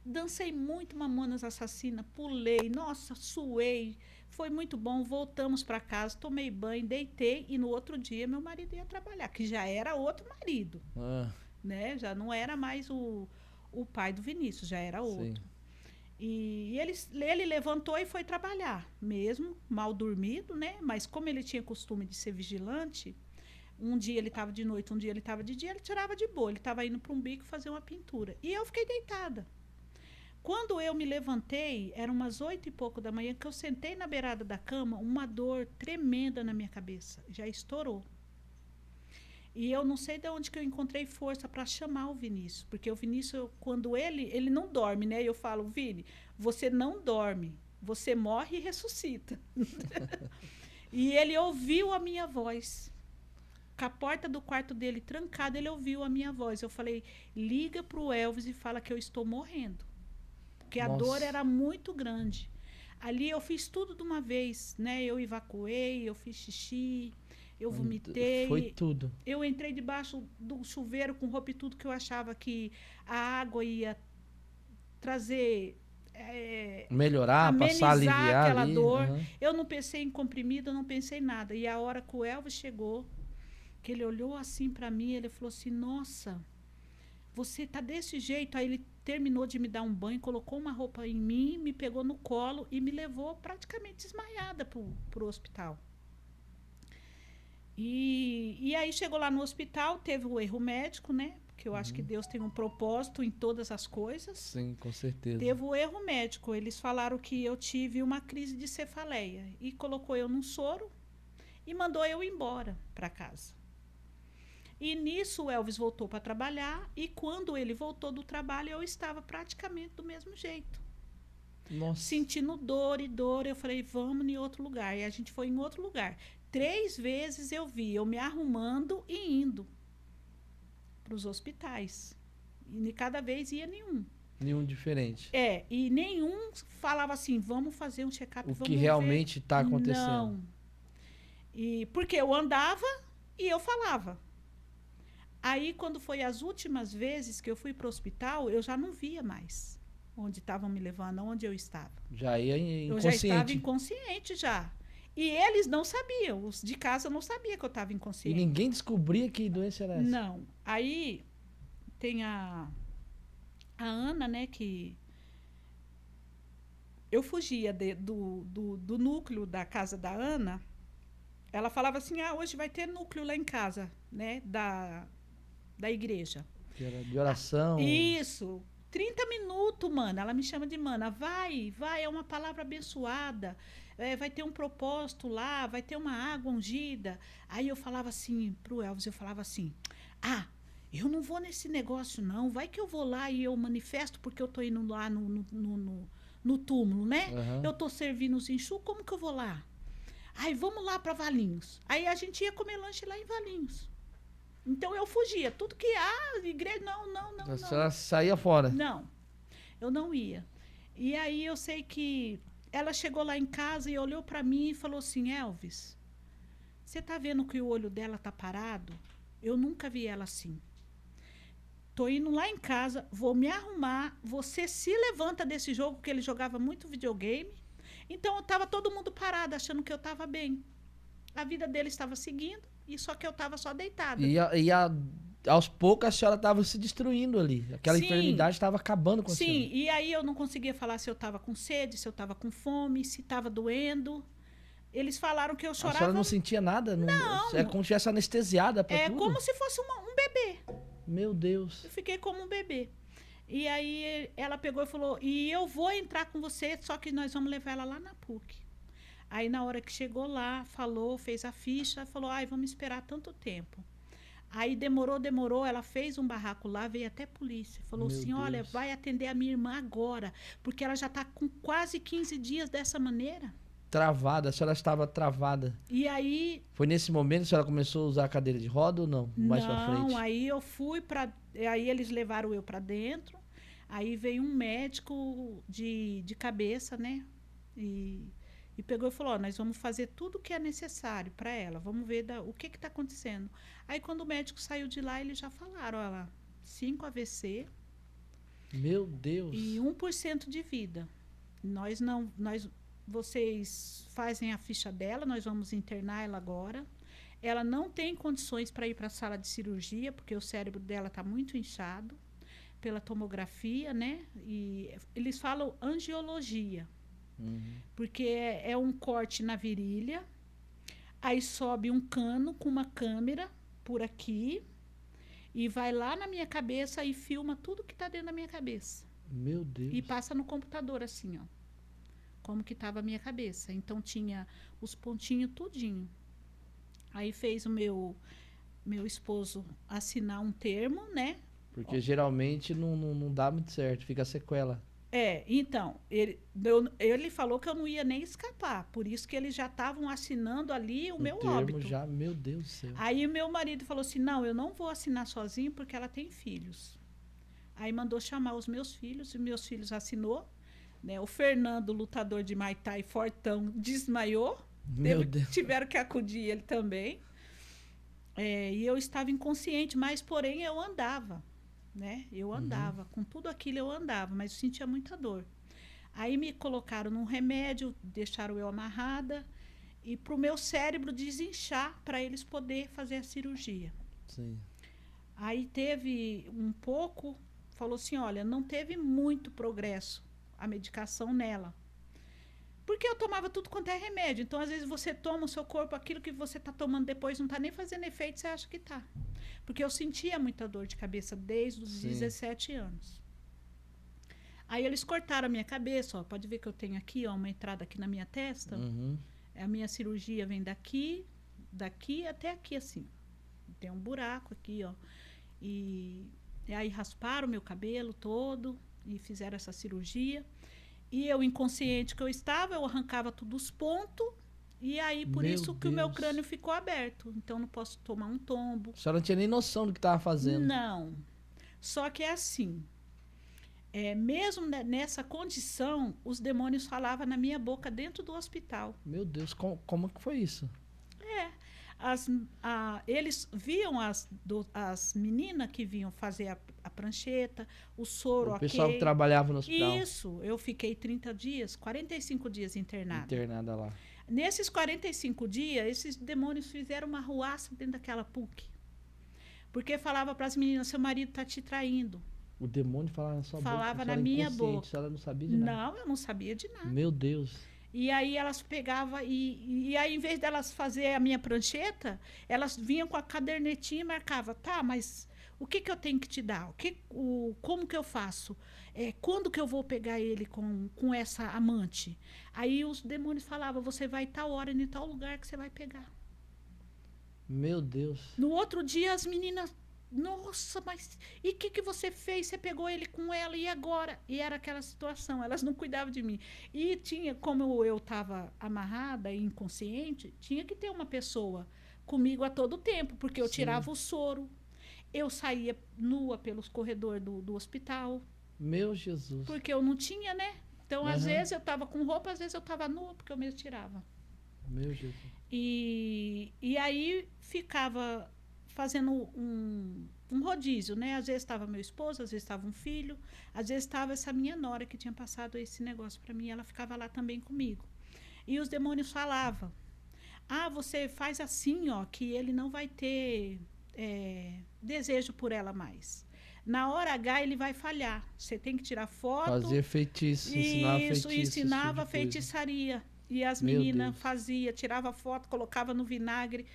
Dancei muito Mamonas Assassina, pulei, nossa, suei. Foi muito bom, voltamos para casa, tomei banho, deitei e no outro dia meu marido ia trabalhar, que já era outro marido, né? Já não era mais o pai do Vinícius, já era outro. Sim. E ele levantou e foi trabalhar, mesmo mal dormido, né? Mas como ele tinha costume de ser vigilante, um dia ele estava de noite, um dia ele estava de dia, ele tirava de boa, ele estava indo para um bico fazer uma pintura. E eu fiquei deitada. Quando eu me levantei, eram umas 8 e pouco da manhã, que eu sentei na beirada da cama, uma dor tremenda na minha cabeça. Já estourou. E eu não sei de onde que eu encontrei força para chamar o Vinícius. Porque o Vinícius, quando ele não dorme, né? Eu falo: Vini, você não dorme. Você morre e ressuscita. E ele ouviu a minha voz. Com a porta do quarto dele trancada, ele ouviu a minha voz. Eu falei: liga para o Elvis e fala que eu estou morrendo. Porque a dor era muito grande. Ali eu fiz tudo de uma vez, né? Eu evacuei, eu fiz xixi, eu vomitei. Foi tudo. Eu entrei debaixo do chuveiro com roupa e tudo, que eu achava que a água ia trazer... melhorar, passar a aliviar aquela ali. dor. Eu não pensei em comprimido, eu não pensei em nada. E a hora que o Elvis chegou, que ele olhou assim para mim, ele falou assim: nossa, você tá desse jeito. Aí ele terminou de me dar um banho, colocou uma roupa em mim, me pegou no colo e me levou praticamente desmaiada pro hospital. E aí chegou lá no hospital, teve o erro médico, né? Porque eu acho que Deus tem um propósito em todas as coisas. Sim, com certeza. Teve o erro médico. Eles falaram que eu tive uma crise de cefaleia e colocou eu num soro e mandou eu embora para casa. E nisso o Elvis voltou para trabalhar, e quando ele voltou do trabalho, eu estava praticamente do mesmo jeito. Nossa. Sentindo dor e dor, eu falei: vamos em outro lugar. E a gente foi em outro lugar. 3 vezes eu vi eu me arrumando e indo para os hospitais. E cada vez ia nenhum. Nenhum diferente. E nenhum falava assim, vamos fazer um check-up, O vamos que ver. realmente está acontecendo. Não. E porque eu andava e eu falava. Aí, quando foi as últimas vezes que eu fui para o hospital, eu já não via mais onde estavam me levando, onde eu estava. Já ia Eu inconsciente. já estava inconsciente já. E eles não sabiam, os de casa não sabiam que eu estava E inconsciente. ninguém descobria que doença era essa. Não. Aí tem a Ana, né, que eu fugia do núcleo da casa da Ana. Ela falava assim, hoje vai ter núcleo lá em casa, né, da igreja. Que era de oração. Isso. 30 minutos, mana. Ela me chama de mana. Vai, é uma palavra abençoada. Vai ter um propósito lá, vai ter uma água ungida. Aí eu falava assim pro Elvis, eu falava assim, eu não vou nesse negócio, não. Vai que eu vou lá e eu manifesto porque eu tô indo lá no túmulo, né? Uhum. Eu tô servindo os enxu, como que eu vou lá? Aí vamos lá para Valinhos. Aí a gente ia comer lanche lá em Valinhos. Então eu fugia. Tudo que igreja, não. A senhora saía fora. Não, eu não ia. E aí eu sei que ela chegou lá em casa e olhou para mim e falou assim, Elvis, você tá vendo que o olho dela tá parado? Eu nunca vi ela assim. Tô indo lá em casa, vou me arrumar, você se levanta desse jogo, que ele jogava muito videogame. Então tava todo mundo parado, achando que eu tava bem. A vida dele estava seguindo, e só que eu tava só deitada. Aos poucos a senhora estava se destruindo ali. Aquela enfermidade estava acabando com a senhora. Sim, e aí eu não conseguia falar se eu estava com sede, se eu estava com fome, se estava doendo. Eles falaram que eu chorava. A senhora não sentia nada? Não. É como se estivesse anestesiada para tudo? É como se fosse um bebê. Meu Deus. Eu fiquei como um bebê. E aí ela pegou e falou, e eu vou entrar com você, só que nós vamos levar ela lá na PUC. Aí na hora que chegou lá, falou, fez a ficha, falou, vamos esperar tanto tempo. Aí demorou, ela fez um barraco lá, veio até a polícia. Falou Meu assim, Deus. olha, vai atender a minha irmã agora, porque ela já está com quase 15 dias dessa maneira. Travada, a senhora estava travada. E aí... Foi nesse momento que a senhora começou a usar a cadeira de roda ou não? Mais pra frente? Não, aí eu fui para... Aí eles levaram eu para dentro, aí veio um médico de cabeça, né? E pegou e falou, nós vamos fazer tudo o que é necessário para ela. Vamos ver o que está acontecendo. Aí, quando o médico saiu de lá, eles já falaram, olha, 5 AVC. Meu Deus. E 1% de vida. Vocês fazem a ficha dela, nós vamos internar ela agora. Ela não tem condições para ir para a sala de cirurgia, porque o cérebro dela está muito inchado pela tomografia, né? E eles falam angiologia. Porque é um corte na virilha, aí sobe um cano com uma câmera por aqui e vai lá na minha cabeça e filma tudo que está dentro da minha cabeça. Meu Deus. E passa no computador assim, ó, como que estava a minha cabeça. Então tinha os pontinhos tudinho. Aí fez o meu esposo assinar um termo, né? Porque geralmente não dá muito certo, fica sequela. Então, ele falou que eu não ia nem escapar, por isso que eles já estavam assinando ali o meu óbito. Já, meu Deus do céu. Aí o meu marido falou assim, não, eu não vou assinar sozinho porque ela tem filhos. Aí mandou chamar os meus filhos, e meus filhos assinou, né? O Fernando, lutador de Muay Thai, fortão, desmaiou. Tiveram que acudir ele também. E eu estava inconsciente, mas porém eu andava. Né? Eu andava, com tudo aquilo eu andava, mas eu sentia muita dor. Aí me colocaram num remédio, deixaram eu amarrada e para o meu cérebro desinchar para eles poderem fazer a cirurgia. Sim. Aí teve um pouco, falou assim, olha, não teve muito progresso a medicação nela. Porque eu tomava tudo quanto é remédio. Então, às vezes, você toma o seu corpo, aquilo que você está tomando depois não está nem fazendo efeito, você acha que está. Porque eu sentia muita dor de cabeça desde os 17 anos. Aí eles cortaram a minha cabeça, ó. Pode ver que eu tenho aqui, ó, uma entrada aqui na minha testa. A minha cirurgia vem daqui até aqui, assim. Tem um buraco aqui, ó. E aí rasparam o meu cabelo todo e fizeram essa cirurgia. E eu, inconsciente que eu estava, eu arrancava todos os pontos. E aí, por isso que o meu crânio ficou aberto. Então, não posso tomar um tombo. A senhora não tinha nem noção do que estava fazendo. Não. Só que é assim. Mesmo nessa condição, os demônios falavam na minha boca dentro do hospital. Meu Deus, como que foi isso? É. Eles viam as meninas que vinham fazer a prancheta, o soro, O pessoal que trabalhava no hospital. Isso, eu fiquei 30 dias, 45 dias internada. Internada lá. Nesses 45 dias, esses demônios fizeram uma ruaça dentro daquela PUC. Porque falava para as meninas, seu marido está te traindo. O demônio falava na sua boca. Falava na minha boca. Ela não sabia de nada. Não, eu não sabia de nada. Meu Deus. E aí elas pegavam e aí, em vez delas fazer a minha prancheta, elas vinham com a cadernetinha e marcavam, tá, mas o que eu tenho que te dar? Como que eu faço? Quando que eu vou pegar ele com essa amante? Aí os demônios falavam, você vai tal hora, em tal lugar que você vai pegar. Meu Deus. No outro dia, as meninas, nossa, mas e o que você fez? Você pegou ele com ela e agora? E era aquela situação, elas não cuidavam de mim. E tinha, como eu estava amarrada e inconsciente, tinha que ter uma pessoa comigo a todo tempo, porque eu tirava o soro, eu saía nua pelos corredores do hospital. Meu Jesus. Porque eu não tinha, né? Então, às vezes eu estava com roupa, às vezes eu estava nua, porque eu mesmo tirava. Meu Jesus. E aí ficava fazendo um rodízio, né? Às vezes estava meu esposo, às vezes estava um filho, às vezes estava essa minha nora que tinha passado esse negócio para mim, ela ficava lá também comigo. E os demônios falavam, você faz assim, ó, que ele não vai ter desejo por ela mais. Na hora H ele vai falhar. Você tem que tirar foto. Fazer feitiço, ensinava feitiço. Isso, ensinava feitiçaria. E as meninas faziam, tirava foto, colocava no vinagre.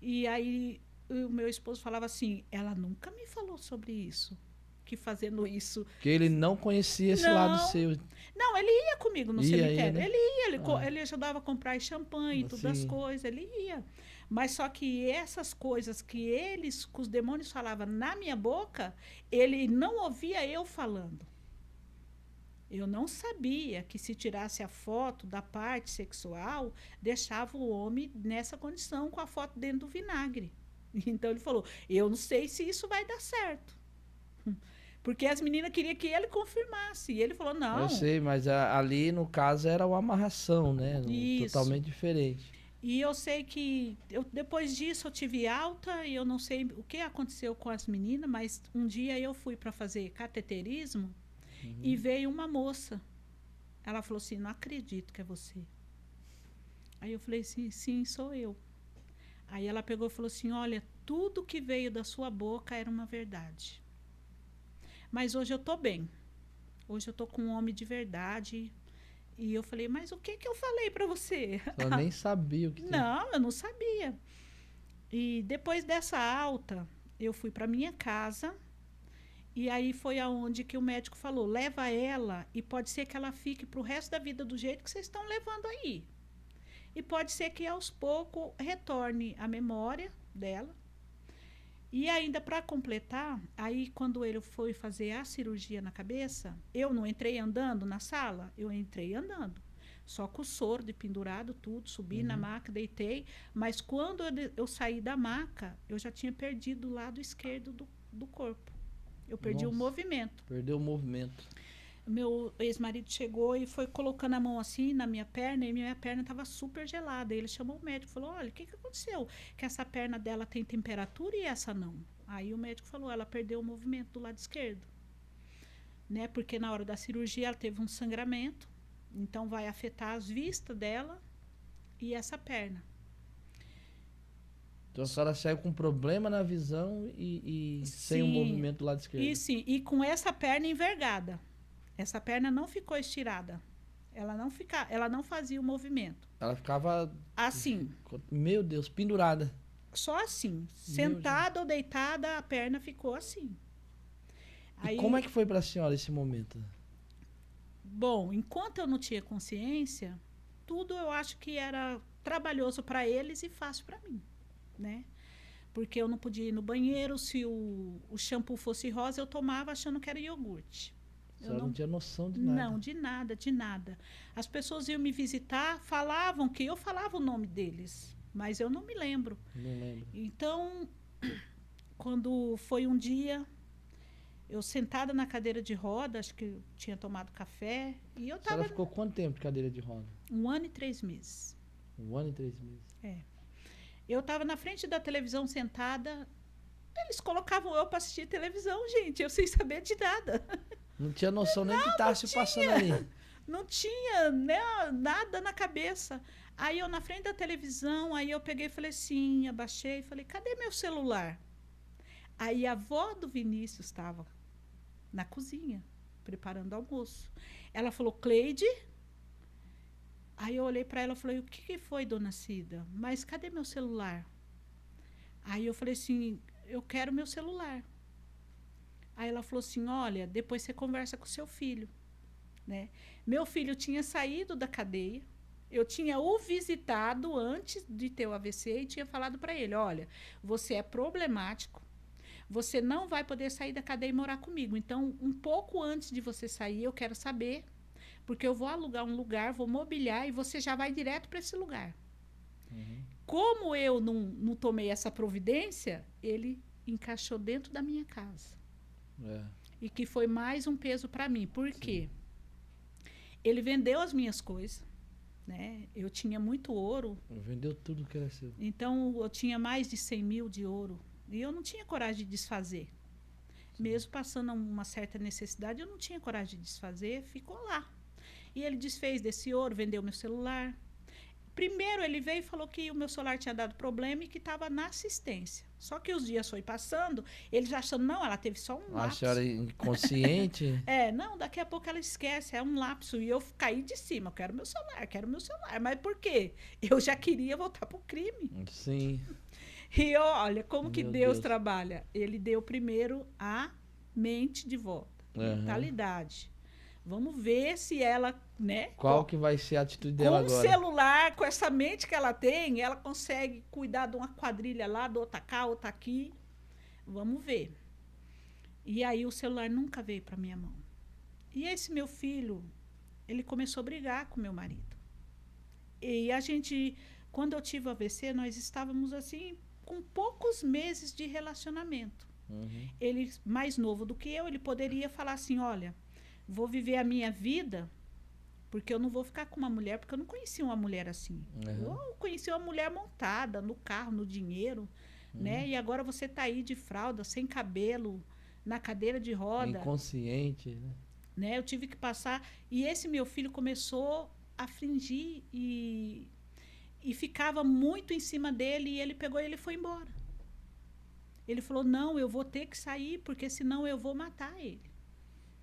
E aí o meu esposo falava assim, ela nunca me falou sobre isso, que fazendo isso... Porque ele não conhecia esse lado seu. Não, ele ia comigo no cemitério. Né? Ele ajudava a comprar champanhe, todas as coisas, ele ia. Mas só que essas coisas que os demônios falavam na minha boca, ele não ouvia eu falando. Eu não sabia que se tirasse a foto da parte sexual, deixava o homem nessa condição com a foto dentro do vinagre. Então ele falou, eu não sei se isso vai dar certo. Porque as meninas queriam que ele confirmasse. E ele falou, não. Eu sei, mas ali no caso era uma amarração, né? Isso. Totalmente diferente. E eu sei que depois disso eu tive alta e eu não sei o que aconteceu com as meninas, mas um dia eu fui para fazer cateterismo e veio uma moça. Ela falou assim, não acredito que é você. Aí eu falei assim, sim, sou eu. Aí ela pegou e falou assim, olha, tudo que veio da sua boca era uma verdade. Mas hoje eu tô bem. Hoje eu tô com um homem de verdade. E eu falei, mas o que eu falei para você? Ela nem sabia o que Não, eu não sabia. E depois dessa alta, eu fui para minha casa. E aí foi aonde que o médico falou, leva ela e pode ser que ela fique pro resto da vida do jeito que vocês estão levando aí. E pode ser que aos poucos retorne a memória dela. E ainda para completar, aí quando ele foi fazer a cirurgia na cabeça, eu não entrei andando na sala, eu entrei andando. Só com o soro de pendurado, tudo, subi na maca, deitei. Mas quando eu saí da maca, eu já tinha perdido o lado esquerdo do corpo. Eu perdi o movimento. Perdeu o movimento. Meu ex-marido chegou e foi colocando a mão assim na minha perna, e minha perna estava super gelada. Ele chamou o médico e falou, olha, o que aconteceu? Que essa perna dela tem temperatura e essa não. Aí o médico falou, ela perdeu o movimento do lado esquerdo. Né? Porque na hora da cirurgia ela teve um sangramento, então vai afetar as vistas dela e essa perna. Então a senhora saiu com problema na visão e sem o movimento do lado esquerdo. E com essa perna envergada. Essa perna não ficou estirada. Ela não fazia o movimento. Ela ficava... assim. Meu Deus, pendurada. Só assim. Sentada ou deitada, a perna ficou assim. E como é que foi para a senhora esse momento? Bom, enquanto eu não tinha consciência, tudo eu acho que era trabalhoso para eles e fácil para mim, né? Porque eu não podia ir no banheiro, se o shampoo fosse rosa, eu tomava achando que era iogurte. Eu não tinha noção de nada. Não, de nada, de nada. As pessoas iam me visitar, falavam que eu falava o nome deles, mas eu não me lembro. Não lembro. Então, quando foi um dia, Eu sentada na cadeira de roda, acho que eu tinha tomado café, e eu A senhora estava ficou quanto tempo de cadeira de roda? 1 ano e 3 meses. 1 ano e 3 meses. Eu estava na frente da televisão sentada, eles colocavam eu para assistir televisão, gente, eu sem saber de nada. Não tinha noção nem do que estava se passando ali. Não tinha, né, nada na cabeça. Aí eu na frente da televisão, aí eu peguei e falei assim, abaixei e falei, cadê meu celular? Aí a avó do Vinícius estava na cozinha, preparando almoço. Ela falou, Cleide. Aí eu olhei para ela e falei, o que foi, dona Cida? Mas cadê meu celular? Aí eu falei assim, eu quero meu celular. Aí ela falou assim, olha, depois você conversa com seu filho. Né? Meu filho tinha saído da cadeia, eu tinha o visitado antes de ter o AVC e tinha falado para ele, olha, você é problemático, você não vai poder sair da cadeia e morar comigo. Então, um pouco antes de você sair, eu quero saber, porque eu vou alugar um lugar, vou mobiliar e você já vai direto para esse lugar. Uhum. Como eu não tomei essa providência, ele encaixou dentro da minha casa. É. E que foi mais um peso para mim. Por quê? Sim. Ele vendeu as minhas coisas. Né? Eu tinha muito ouro. Vendeu tudo que era seu. Então, eu tinha mais de 100 mil de ouro. E eu não tinha coragem de desfazer. Sim. Mesmo passando uma certa necessidade, eu não tinha coragem de desfazer. Ficou lá. E ele desfez desse ouro, vendeu meu celular. Primeiro, ele veio e falou que o meu celular tinha dado problema e que estava na assistência. Só que os dias foi passando, ele já achando, não, ela teve só um lapso. A senhora inconsciente? Não, daqui a pouco ela esquece, é um lapso. E eu caí de cima, eu quero meu celular. Mas por quê? Eu já queria voltar para o crime. Sim. E olha, como que Meu Deus Deus. trabalha. Ele deu primeiro a mente de volta, mentalidade. Vamos ver se ela, né? Qual que vai ser a atitude dela agora? Com o celular, com essa mente que ela tem, ela consegue cuidar de uma quadrilha lá, do outra cá, outra aqui. Vamos ver. E aí o celular nunca veio para minha mão. E esse meu filho, ele começou a brigar com meu marido. E a gente, quando eu tive o AVC, nós estávamos assim, com poucos meses de relacionamento. Uhum. Ele, mais novo do que eu, ele poderia falar assim, olha, vou viver a minha vida, porque eu não vou ficar com uma mulher, porque eu não conhecia uma mulher assim. Eu conheci uma mulher montada no carro, no dinheiro, né? E agora você está aí de fralda, sem cabelo, na cadeira de roda. Inconsciente, né? Eu tive que passar. E esse meu filho começou a fingir e ficava muito em cima dele, e ele pegou e ele foi embora. Ele falou, não, eu vou ter que sair, porque senão eu vou matar ele.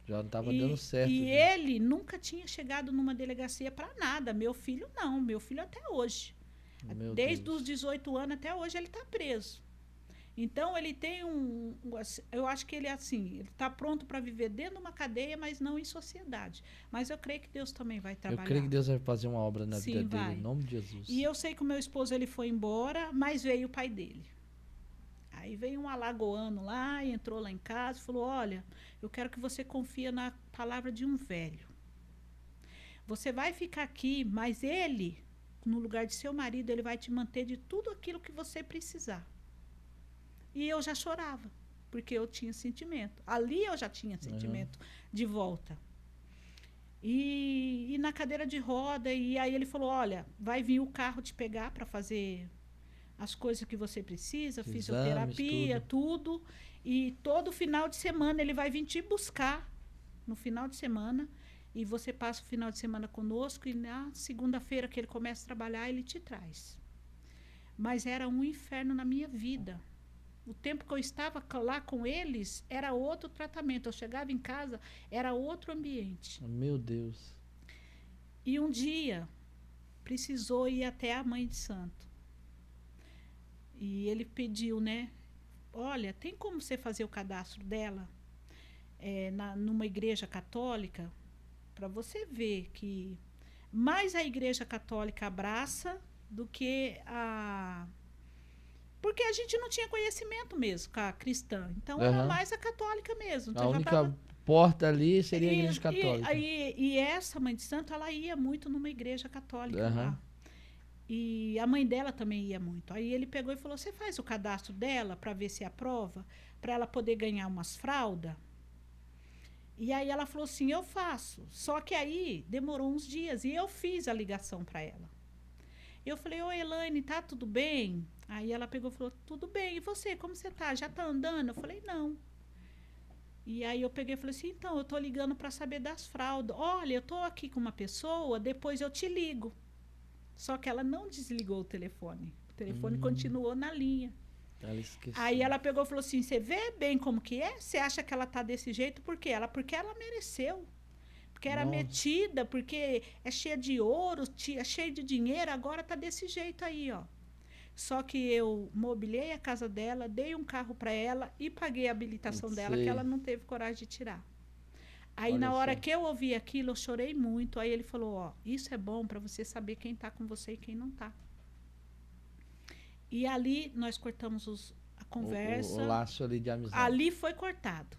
Já não estava dando certo. E ele nunca tinha chegado numa delegacia para nada. Meu filho não, meu filho até hoje. Desde os 18 anos até hoje ele está preso. Então ele tem eu acho que ele é assim, ele está pronto para viver dentro de uma cadeia, mas não em sociedade. Mas eu creio que Deus também vai trabalhar. Eu creio que Deus vai fazer uma obra na vida dele, em nome de Jesus. E eu sei que o meu esposo ele foi embora, mas veio o pai dele. Aí veio um alagoano lá, entrou lá em casa e falou, olha, eu quero que você confie na palavra de um velho. Você vai ficar aqui, mas ele, no lugar de seu marido, ele vai te manter de tudo aquilo que você precisar. E eu já chorava, porque eu tinha sentimento. Ali eu já tinha sentimento de volta. E na cadeira de roda, e aí ele falou, olha, vai vir o carro te pegar para fazer as coisas que você precisa, Exames, fisioterapia, tudo. E todo final de semana ele vai vir te buscar, no final de semana, e você passa o final de semana conosco, e na segunda-feira que ele começa a trabalhar, ele te traz. Mas era um inferno na minha vida. O tempo que eu estava lá com eles, era outro tratamento. Eu chegava em casa, era outro ambiente. Meu Deus. E um dia, precisou ir até a Mãe de Santo. E ele pediu, né? Olha, tem como você fazer o cadastro dela numa igreja católica? Para você ver que mais a igreja católica abraça do que a... Porque a gente não tinha conhecimento mesmo com a cristã. Então, era mais a católica mesmo. Então, a única porta ali seria a igreja católica. E essa Mãe de Santo, ela ia muito numa igreja católica lá. E a mãe dela também ia muito. Aí ele pegou e falou, você faz o cadastro dela para ver se aprova? Para ela poder ganhar umas fraldas? E aí ela falou assim, eu faço. Só que aí demorou uns dias e eu fiz a ligação para ela. Eu falei, oi, Elaine, tá tudo bem? Aí ela pegou e falou, tudo bem. E você, como você tá? Já tá andando? Eu falei, não. E aí eu peguei e falei assim, então, eu tô ligando para saber das fraldas. Olha, eu tô aqui com uma pessoa, depois eu te ligo. Só que ela não desligou o telefone. O telefone continuou na linha. Ela esqueceu. Aí ela pegou e falou assim, você vê bem como que é? Você acha que ela tá desse jeito? Por quê? Porque ela mereceu. Porque era Nossa. metida, porque é cheia de ouro, é cheia de dinheiro, agora tá desse jeito aí, ó. Só que eu mobilei a casa dela, dei um carro para ela e paguei a habilitação dela, que ela não teve coragem de tirar. Aí, Olha na hora só. que eu ouvi aquilo, eu chorei muito. Aí ele falou, ó, isso é bom para você saber quem tá com você e quem não tá. E ali nós cortamos a conversa. O laço ali de amizade. Ali foi cortado.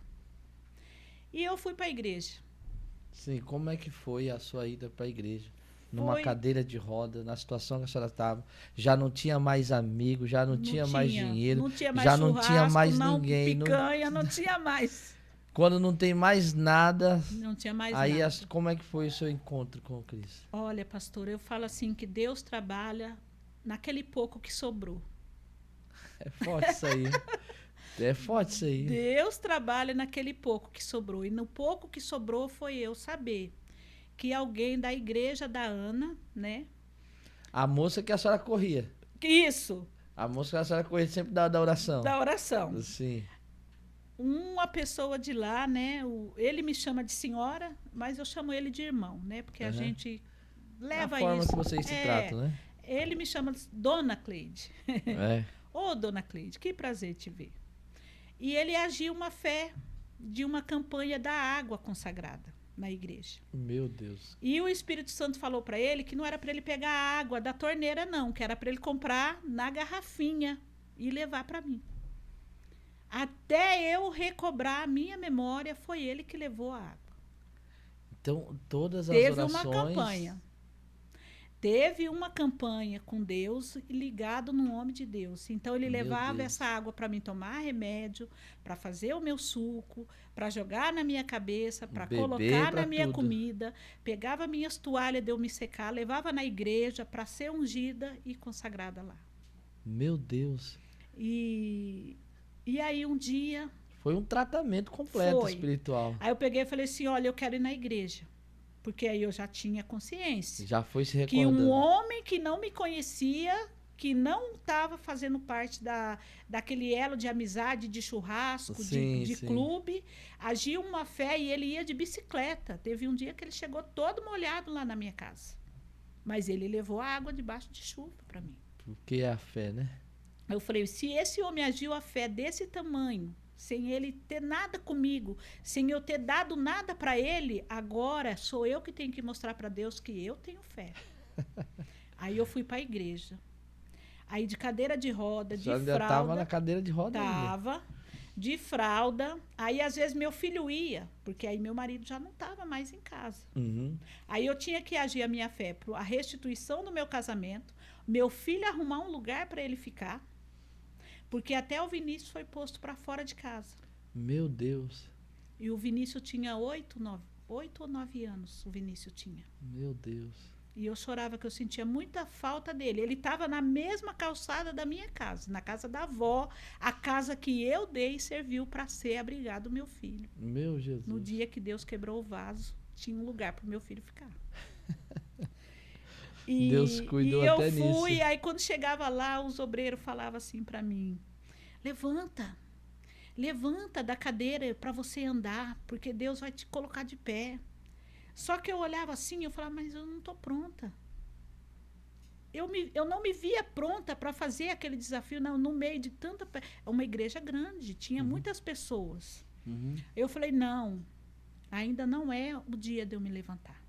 E eu fui para a igreja. Sim, como é que foi a sua ida para a igreja? Numa cadeira de roda, na situação que a senhora estava, já não tinha mais amigos, já não tinha mais dinheiro, não tinha mais já não tinha mais não, ninguém. Picanha, não tinha mais. Quando não tem mais nada, não tinha mais aí nada. Como é que foi o seu encontro com Cristo? Olha, pastor, eu falo assim que Deus trabalha naquele pouco que sobrou. É forte isso aí. É forte isso aí. Deus trabalha naquele pouco que sobrou. E no pouco que sobrou foi eu saber que alguém da igreja da Ana, né? A moça que a senhora corria. Isso. A moça que a senhora corria sempre da oração. Da oração. Sim. Uma pessoa de lá, né? Ele me chama de senhora, mas eu chamo ele de irmão, né? Porque a gente leva a forma isso. Que vocês se tratam, né? Ele me chama de Dona Cleide. Ô, Dona Cleide, que prazer te ver. E ele agiu uma fé de uma campanha da água consagrada na igreja. Meu Deus. E o Espírito Santo falou para ele que não era para ele pegar a água da torneira, não, que era para ele comprar na garrafinha e levar para mim. Até eu recobrar a minha memória, foi ele que levou a água. Então, todas as orações... Teve uma campanha com Deus ligado no nome de Deus. Então, ele levava essa água para mim tomar remédio, para fazer o meu suco, para jogar na minha cabeça, para colocar na minha comida. Pegava minhas toalhas de eu me secar, levava na igreja para ser ungida e consagrada lá. Meu Deus. E aí, um dia... Foi um tratamento completo espiritual. Aí eu peguei e falei assim, olha, eu quero ir na igreja. Porque aí eu já tinha consciência. Já foi se recordando. Que um homem que não me conhecia, que não estava fazendo parte daquele elo de amizade, de churrasco, de clube, agia uma fé e ele ia de bicicleta. Teve um dia que ele chegou todo molhado lá na minha casa. Mas ele levou a água debaixo de chuva para mim. Porque é a fé, né? Eu falei, se esse homem agiu a fé desse tamanho, sem ele ter nada comigo, sem eu ter dado nada para ele, agora sou eu que tenho que mostrar para Deus que eu tenho fé. Aí eu fui para a igreja. Aí de cadeira de roda, de fralda. Já estava na cadeira de roda ainda? Estava, de fralda. Aí às vezes meu filho ia, porque aí meu marido já não estava mais em casa. Uhum. Aí eu tinha que agir a minha fé para a restituição do meu casamento, meu filho arrumar um lugar para ele ficar. Porque até o Vinícius foi posto para fora de casa. Meu Deus. E o Vinícius tinha 8 ou 9 anos, o Vinícius tinha. Meu Deus. E eu chorava que eu sentia muita falta dele. Ele estava na mesma calçada da minha casa, na casa da avó, a casa que eu dei e serviu para ser abrigado do meu filho. Meu Jesus. No dia que Deus quebrou o vaso, tinha um lugar para o meu filho ficar. Deus cuidou até nisso. E eu fui, aí quando chegava lá, os obreiros falavam assim para mim, levanta da cadeira para você andar, porque Deus vai te colocar de pé. Só que eu olhava assim, eu falava, mas eu não estou pronta. Eu não me via pronta para fazer aquele desafio no meio de tanta... Uma igreja grande, tinha muitas pessoas. Uhum. Eu falei, não, ainda não é o dia de eu me levantar.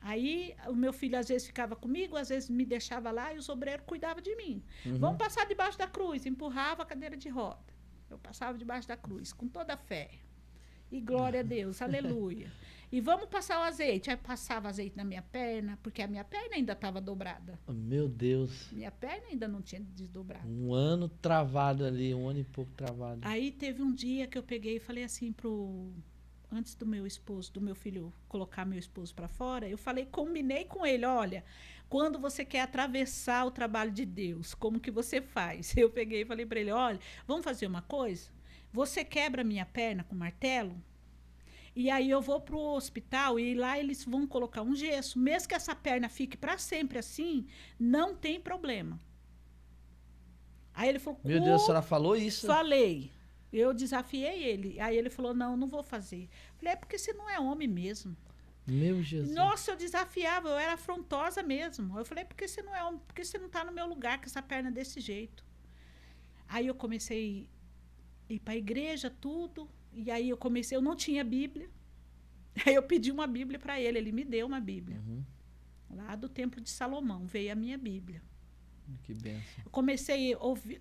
Aí o meu filho às vezes ficava comigo, às vezes me deixava lá e os obreiros cuidavam de mim. Uhum. Vamos passar debaixo da cruz, empurrava a cadeira de roda. Eu passava debaixo da cruz, com toda a fé. E glória a Deus, aleluia. E vamos passar o azeite. Aí passava azeite na minha perna, porque a minha perna ainda estava dobrada. Meu Deus. Minha perna ainda não tinha desdobrado. Um ano travado ali, um ano e pouco travado. Aí teve um dia que eu peguei e falei assim pro antes do meu filho colocar meu esposo para fora, combinei com ele, olha, quando você quer atravessar o trabalho de Deus, como que você faz? Eu peguei e falei para ele, olha, vamos fazer uma coisa? Você quebra minha perna com martelo? E aí eu vou para o hospital e lá eles vão colocar um gesso. Mesmo que essa perna fique para sempre assim, não tem problema. Aí ele falou, Meu Deus, a senhora falou isso? Falei. Eu desafiei ele. Aí ele falou, não vou fazer. Falei, é porque você não é homem mesmo. Meu Jesus. Nossa, eu desafiava, eu era afrontosa mesmo. Eu falei, porque você não é homem, porque você não está no meu lugar com essa perna desse jeito. Aí eu comecei a ir para a igreja, tudo. E aí eu não tinha Bíblia. Aí eu pedi uma Bíblia para ele, ele me deu uma Bíblia. Lá do Templo de Salomão, veio a minha Bíblia. Que benção. Eu comecei a ouvir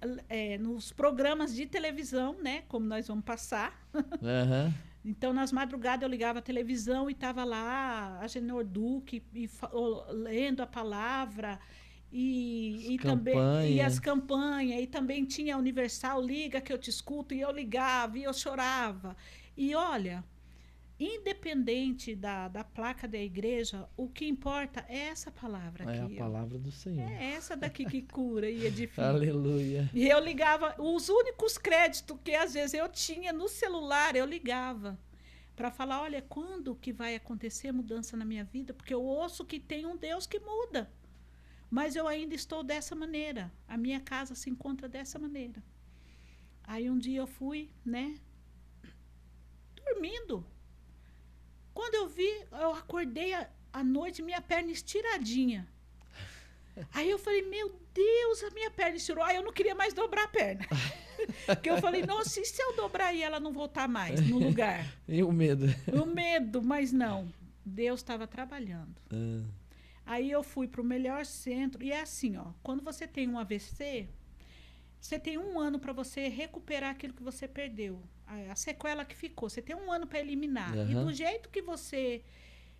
nos programas de televisão, né? Como nós vamos passar. Então, nas madrugadas, eu ligava a televisão e estava lá a Genor Duque lendo a palavra e as campanhas. E também tinha a Universal, liga que eu te escuto. E eu ligava e eu chorava. E olha, independente da placa da igreja, o que importa é essa palavra aqui. É a palavra do Senhor. É essa daqui que cura e edifica. Aleluia. E eu ligava, os únicos créditos que às vezes eu tinha no celular, eu ligava para falar, olha, quando que vai acontecer mudança na minha vida? Porque eu ouço que tem um Deus que muda. Mas eu ainda estou dessa maneira. A minha casa se encontra dessa maneira. Aí um dia eu fui, né, dormindo. Quando eu vi, eu acordei à noite, minha perna estiradinha. Aí eu falei, meu Deus, a minha perna estirou. Aí eu não queria mais dobrar a perna. Porque eu falei, nossa, e se eu dobrar e ela não voltar mais no lugar? E o medo? O medo, mas não. Deus estava trabalhando. Aí eu fui para o melhor centro. E é assim, ó, quando você tem um AVC, você tem 1 ano para você recuperar aquilo que você perdeu. A sequela que ficou. Você tem 1 ano para eliminar. E do jeito que você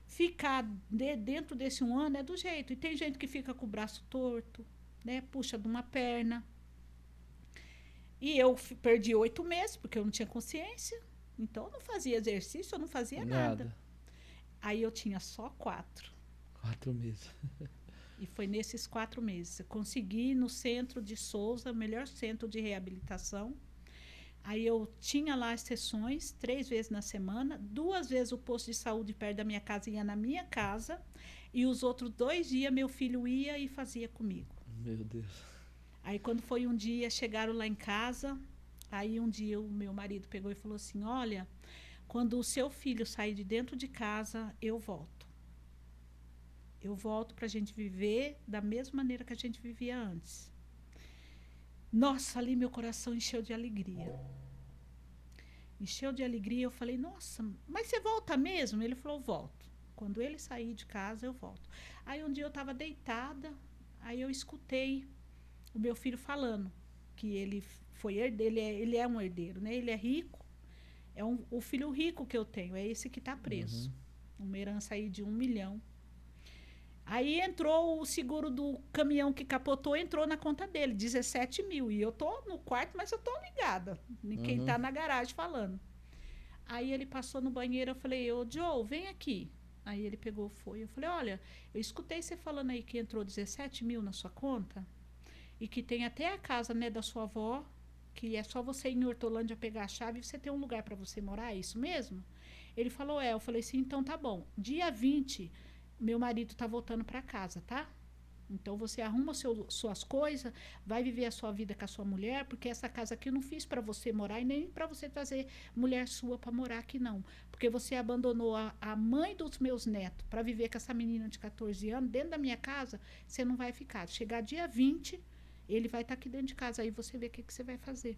ficar dentro desse 1 ano, é do jeito. E tem gente que fica com o braço torto, né? Puxa de uma perna. E eu perdi 8 meses, porque eu não tinha consciência. Então, eu não fazia exercício, eu não fazia nada. Aí eu tinha só 4. 4 meses. E foi nesses 4 meses. Eu consegui no centro de Souza, o melhor centro de reabilitação. Aí eu tinha lá as sessões 3 vezes na semana, 2 vezes o posto de saúde perto da minha casa ia na minha casa, e os outros 2 dias meu filho ia e fazia comigo. Meu Deus. Aí quando foi um dia, chegaram lá em casa, aí um dia o meu marido pegou e falou assim, olha, quando o seu filho sair de dentro de casa, eu volto. Eu volto para a gente viver da mesma maneira que a gente vivia antes. Nossa, ali meu coração encheu de alegria. Encheu de alegria, eu falei, nossa, mas você volta mesmo? Ele falou, volto. Quando ele sair de casa, eu volto. Aí um dia eu estava deitada, aí eu escutei o meu filho falando que ele foi herdeiro, ele é um herdeiro, né? Ele é rico, o filho rico que eu tenho, é esse que está preso. Uma herança aí de 1 milhão. Aí entrou o seguro do caminhão que capotou, entrou na conta dele, 17 mil. E eu tô no quarto, mas eu tô ligada. Quem tá na garagem falando. Aí ele passou no banheiro, eu falei, ô Joe, vem aqui. Aí ele pegou, foi. Eu falei, olha, eu escutei você falando aí que entrou 17 mil na sua conta e que tem até a casa, né, da sua avó, que é só você ir em Hortolândia pegar a chave e você tem um lugar para você morar, é isso mesmo? Ele falou, é. Eu falei assim, então tá bom. Dia 20... meu marido está voltando para casa, tá? Então, você arruma suas coisas, vai viver a sua vida com a sua mulher, porque essa casa aqui eu não fiz para você morar e nem para você trazer mulher sua para morar aqui, não. Porque você abandonou a mãe dos meus netos para viver com essa menina de 14 anos dentro da minha casa, você não vai ficar. Chegar dia 20, ele vai estar aqui dentro de casa, aí você vê o que você vai fazer.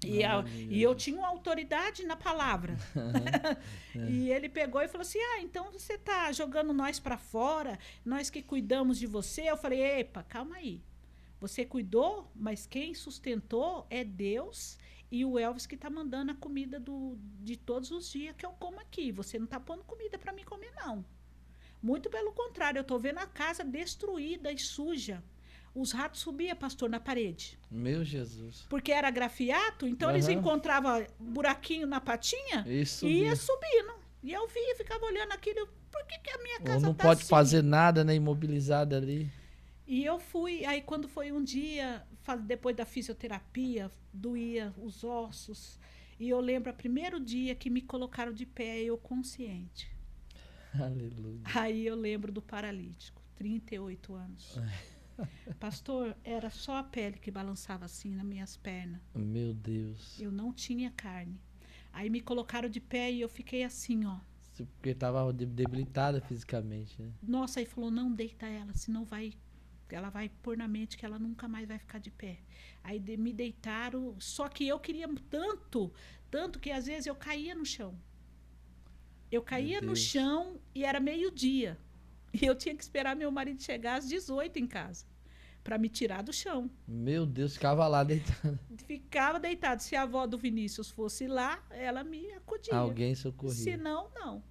E eu tinha uma autoridade na palavra. E ele pegou e falou assim, então você está jogando nós para fora, nós que cuidamos de você. Eu falei, epa, calma aí. Você cuidou, mas quem sustentou é Deus e o Elvis que está mandando a comida de todos os dias que eu como aqui. Você não está pondo comida para mim comer, não. Muito pelo contrário, eu estou vendo a casa destruída e suja. Os ratos subiam, pastor, na parede. Meu Jesus. Porque era grafiato, então eles encontravam buraquinho na patinha e ia subindo. E eu via, ficava olhando aquilo, por que a minha casa não tá pode assim? fazer nada, né? Imobilizada ali. E eu fui, aí quando foi um dia, depois da fisioterapia, doía os ossos. E eu lembro, o primeiro dia que me colocaram de pé, eu consciente. Aleluia. Aí eu lembro do paralítico, 38 anos. Pastor, era só a pele que balançava assim nas minhas pernas. Meu Deus. Eu não tinha carne. Aí me colocaram de pé e eu fiquei assim, ó. Porque estava debilitada fisicamente, né? Nossa, aí falou, não deita ela, senão ela vai pôr na mente que ela nunca mais vai ficar de pé. Aí me deitaram, só que eu queria tanto que às vezes eu caía no chão. Eu caía no chão e era meio-dia. E eu tinha que esperar meu marido chegar às 18 em casa para me tirar do chão. Meu Deus, ficava lá deitado. Ficava deitado. Se a avó do Vinícius fosse lá, ela me acudia. Alguém socorria. Se não, não.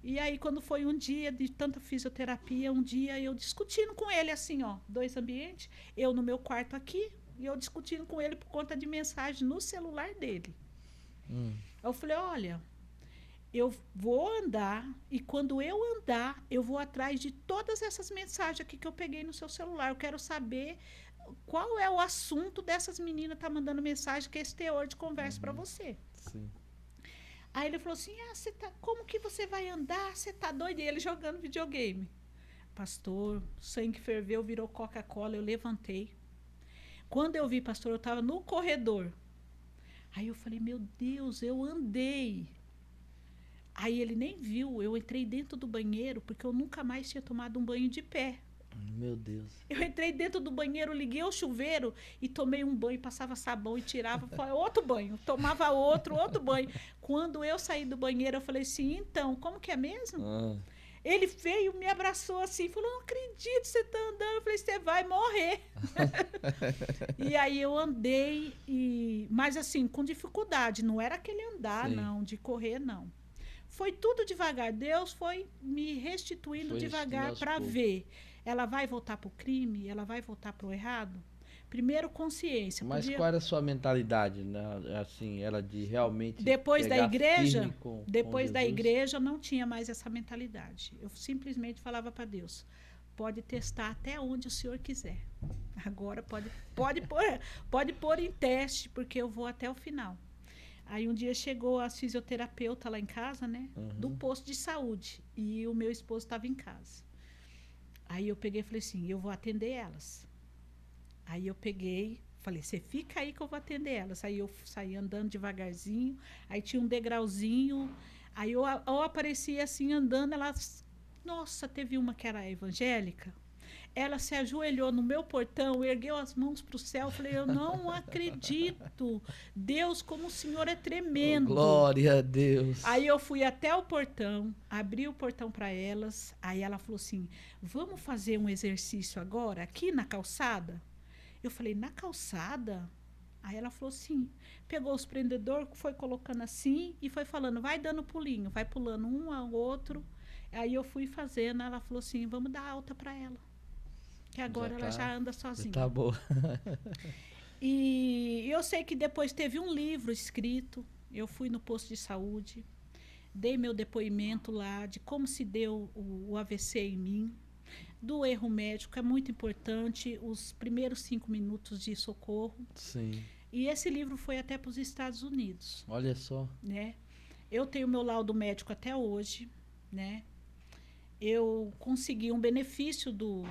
E aí, quando foi um dia de tanta fisioterapia, um dia eu discutindo com ele, assim, ó, 2 ambientes, eu no meu quarto aqui, e eu discutindo com ele por conta de mensagem no celular dele. Eu falei, olha, eu vou andar, e quando eu andar, eu vou atrás de todas essas mensagens aqui que eu peguei no seu celular. Eu quero saber qual é o assunto dessas meninas tá mandando mensagem, que é esse teor de conversa para você. Sim. Aí ele falou assim, como que você vai andar? Você tá doido? E ele jogando videogame. Pastor, o sangue ferveu, virou Coca-Cola, eu levantei. Quando eu vi, pastor, eu estava no corredor. Aí eu falei, meu Deus, eu andei. Aí ele nem viu, eu entrei dentro do banheiro, porque eu nunca mais tinha tomado um banho de pé. Meu Deus. Eu entrei dentro do banheiro, liguei o chuveiro e tomei um banho, passava sabão e tirava, outro banho, tomava outro banho. Quando eu saí do banheiro, eu falei assim, então, como que é mesmo? Ele veio, me abraçou assim, falou, não acredito, você está andando. Eu falei, você vai morrer. E aí eu andei, mas assim, com dificuldade, não era aquele andar, Sim. não, de correr, não. Foi tudo devagar, Deus foi me restituindo devagar para ver. Ela vai voltar para o crime? Ela vai voltar para o errado? Primeiro, consciência. Mas qual era a sua mentalidade, né? Assim, era de realmente depois da igreja, depois da igreja, não tinha mais essa mentalidade. Eu simplesmente falava para Deus, pode testar até onde o Senhor quiser. Agora pode pôr em teste, porque eu vou até o final. Aí um dia chegou a fisioterapeuta lá em casa, né? Do posto de saúde. E o meu esposo estava em casa. Aí eu peguei e falei assim, eu vou atender elas. Aí eu peguei, falei, você fica aí que eu vou atender elas. Aí eu saí andando devagarzinho, aí tinha um degrauzinho, aí eu aparecia assim andando, elas... Nossa, teve uma que era evangélica, ela se ajoelhou no meu portão, ergueu as mãos para o céu, falei, eu não acredito, Deus, como o Senhor é tremendo. Oh, glória a Deus. Aí eu fui até o portão, abri o portão para elas, aí ela falou assim, vamos fazer um exercício agora, aqui na calçada? Eu falei, na calçada? Aí ela falou assim, pegou os prendedores, foi colocando assim e foi falando, vai dando pulinho, vai pulando um ao outro. Aí eu fui fazendo, ela falou assim, vamos dar alta para ela. Que agora ela já anda sozinha. Tá boa. E eu sei que depois teve um livro escrito, eu fui no posto de saúde, dei meu depoimento lá de como se deu o AVC em mim, do erro médico, é muito importante, os primeiros 5 minutos de socorro. Sim. E esse livro foi até para os Estados Unidos. Olha só. Né? Eu tenho meu laudo médico até hoje, né? Eu consegui um benefício do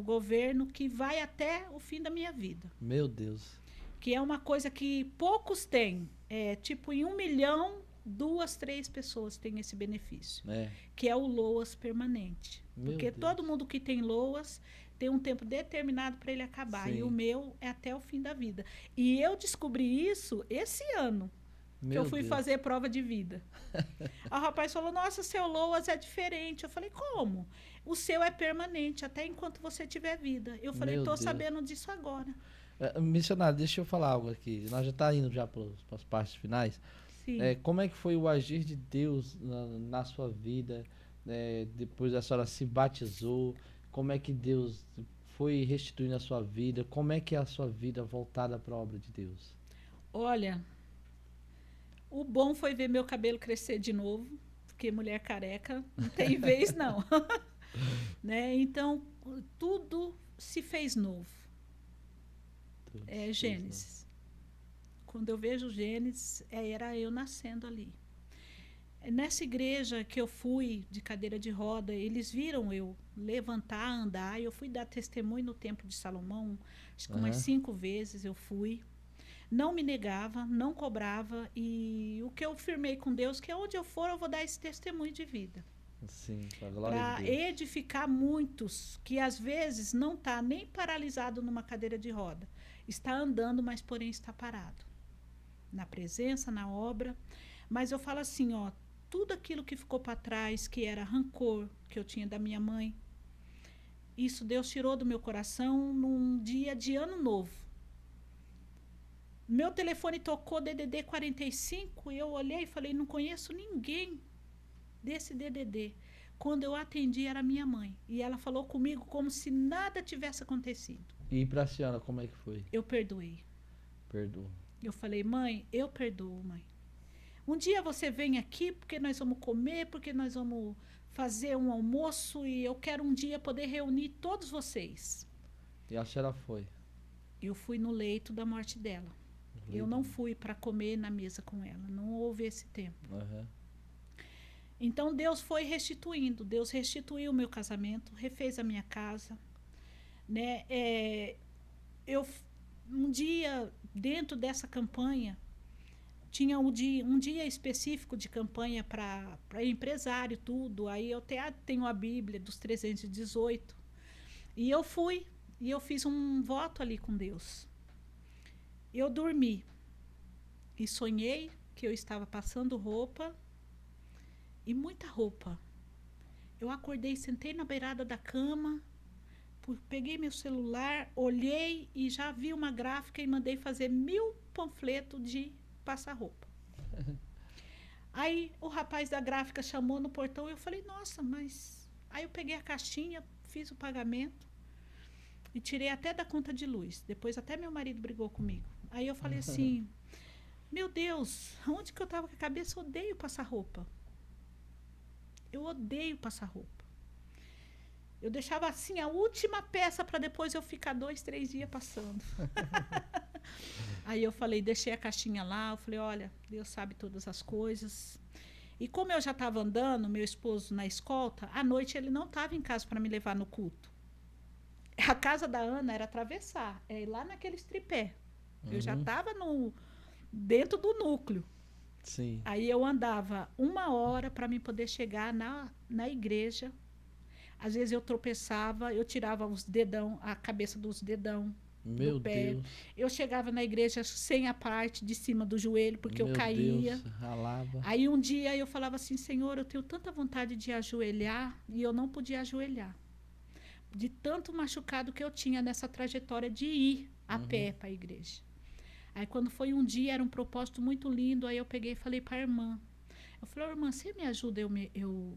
governo que vai até o fim da minha vida. Meu Deus. Que é uma coisa que poucos têm. Tipo, em 1 milhão, 2, 3 pessoas têm esse benefício. Que é o LOAS permanente. Porque todo mundo que tem LOAS tem um tempo determinado para ele acabar. Sim. E o meu é até o fim da vida. E eu descobri isso esse ano. Que eu fui fazer prova de vida. O rapaz falou, nossa, seu LOAS é diferente. Eu falei, como? O seu é permanente, até enquanto você tiver vida. Eu falei, estou sabendo disso agora. Missionário, deixa eu falar algo aqui. Nós já estamos indo já para as partes finais. Sim. Como é que foi o agir de Deus na sua vida? Depois a senhora se batizou. Como é que Deus foi restituindo a sua vida? Como é que é a sua vida voltada para a obra de Deus? Olha, o bom foi ver meu cabelo crescer de novo, porque mulher careca não tem vez, não. Né? Então, tudo se fez novo. Tudo se É fez Gênesis. Quando eu vejo Gênesis, era eu nascendo ali. Nessa igreja que eu fui de cadeira de roda, eles viram eu levantar, andar. Eu fui dar testemunho no Templo de Salomão, acho que umas 5 vezes eu fui. Não me negava, não cobrava. E o que eu firmei com Deus, que onde eu for, eu vou dar esse testemunho de vida. Sim, para a glória Para de Deus. edificar muitos que às vezes não está nem paralisado numa cadeira de roda. Está andando, mas porém está parado. Na presença, na obra. Mas eu falo assim, ó, tudo aquilo que ficou para trás, que era rancor que eu tinha da minha mãe, isso Deus tirou do meu coração num dia de ano novo. Meu telefone tocou DDD 45 e eu olhei e falei, não conheço ninguém desse DDD. Quando eu atendi era minha mãe e ela falou comigo como se nada tivesse acontecido. E para a senhora, como é que foi? Eu perdoei. Perdoa. Eu falei, mãe, eu perdoo, mãe. Um dia você vem aqui porque nós vamos comer, porque nós vamos fazer um almoço e eu quero um dia poder reunir todos vocês. E a senhora foi? Eu fui no leito da morte dela. Eu não fui para comer na mesa com ela. Não houve esse tempo. Então Deus foi restituindo. Deus restituiu o meu casamento, refez a minha casa. Né? Um dia, dentro dessa campanha, tinha um dia específico de campanha para empresário, tudo. Aí eu tenho a Bíblia dos 318. E eu fui, e eu fiz um voto ali com Deus. Eu dormi e sonhei que eu estava passando roupa, e muita roupa. Eu acordei, sentei na beirada da cama, peguei meu celular, olhei e já vi uma gráfica e mandei fazer 1000 panfletos de passar roupa. Aí o rapaz da gráfica chamou no portão e eu falei, nossa, mas... Aí eu peguei a caixinha, fiz o pagamento e tirei até da conta de luz. Depois até meu marido brigou comigo. Aí eu falei assim, meu Deus, onde que eu estava com a cabeça? Eu odeio passar roupa. Eu odeio passar roupa. Eu deixava assim a última peça para depois eu ficar 2, 3 dias passando. Aí eu falei, deixei a caixinha lá, eu falei, olha, Deus sabe todas as coisas. E como eu já estava andando, meu esposo na escolta, à noite ele não estava em casa para me levar no culto. A casa da Ana era atravessar, é ir lá naqueles tripé. Eu já estava dentro do núcleo. Sim. Aí eu andava 1 hora para mim poder chegar na igreja. Às vezes eu tropeçava, eu tirava os dedão, a cabeça dos dedão Meu do pé. Deus. Eu chegava na igreja sem a parte de cima do joelho, porque eu caía. Deus, ralava. Aí um dia eu falava assim, Senhor, eu tenho tanta vontade de ajoelhar e eu não podia ajoelhar. De tanto machucado que eu tinha nessa trajetória de ir a pé para a igreja. Aí quando foi um dia, era um propósito muito lindo, aí eu peguei e falei para a irmã. Eu falei, irmã, você me ajuda eu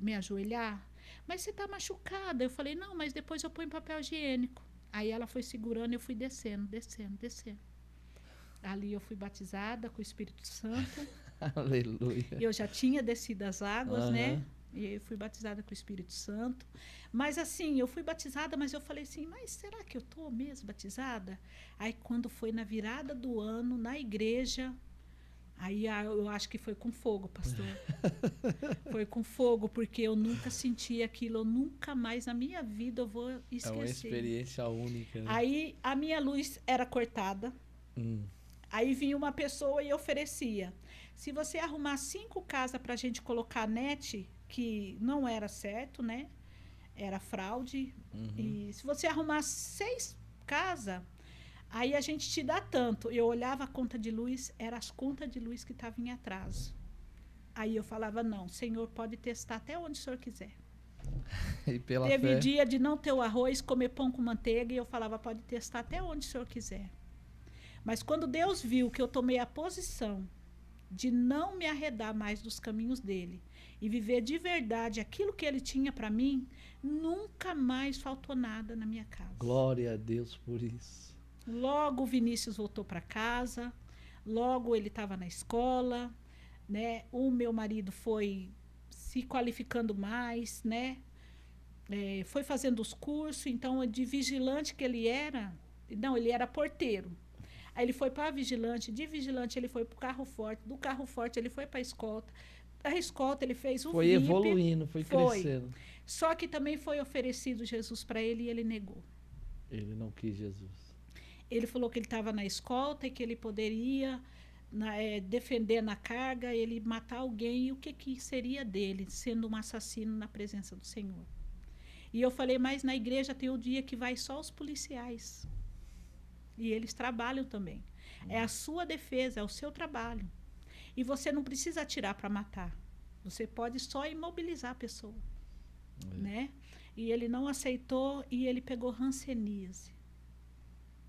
me ajoelhar? Mas você está machucada. Eu falei, não, mas depois eu ponho papel higiênico. Aí ela foi segurando e eu fui descendo. Ali eu fui batizada com o Espírito Santo. Aleluia. Eu já tinha descido as águas, né? E eu fui batizada com o Espírito Santo. Mas assim, eu fui batizada, mas eu falei assim, mas será que eu estou mesmo batizada? Aí quando foi na virada do ano, na igreja, aí eu acho que foi com fogo, pastor. Foi com fogo, porque eu nunca senti aquilo, eu nunca mais na minha vida eu vou esquecer. É uma experiência única, né? Aí a minha luz era cortada. Aí vinha uma pessoa e oferecia. Se você arrumar 5 casas para a gente colocar net, que não era certo, né? Era fraude. E se você arrumar 6 casas, aí a gente te dá tanto. Eu olhava a conta de luz, eram as contas de luz que estavam em atraso. Aí eu falava, não, Senhor, pode testar até onde o Senhor quiser. E pela Teve fé... dia de não ter o arroz, comer pão com manteiga, e eu falava, pode testar até onde o Senhor quiser. Mas quando Deus viu que eu tomei a posição de não me arredar mais dos caminhos dele e viver de verdade aquilo que ele tinha para mim, nunca mais faltou nada na minha casa. Glória a Deus por isso. Logo o Vinícius voltou para casa, logo ele estava na escola, né? O meu marido foi se qualificando mais, né? Foi fazendo os cursos, então de vigilante que ele era, não, ele era porteiro. Aí ele foi para vigilante, de vigilante ele foi para o carro forte, do carro forte ele foi para a escolta, da escolta ele fez o Foi VIP, evoluindo, foi crescendo. Só que também foi oferecido Jesus para ele e ele negou. Ele não quis Jesus. Ele falou que ele estava na escolta e que ele poderia defender na carga, ele matar alguém, e o que seria dele, sendo um assassino na presença do Senhor. E eu falei, mas na igreja tem o dia que vai só os policiais. E eles trabalham também. É a sua defesa, é o seu trabalho. E você não precisa atirar para matar. Você pode só imobilizar a pessoa. Né? E ele não aceitou e ele pegou hanseníase.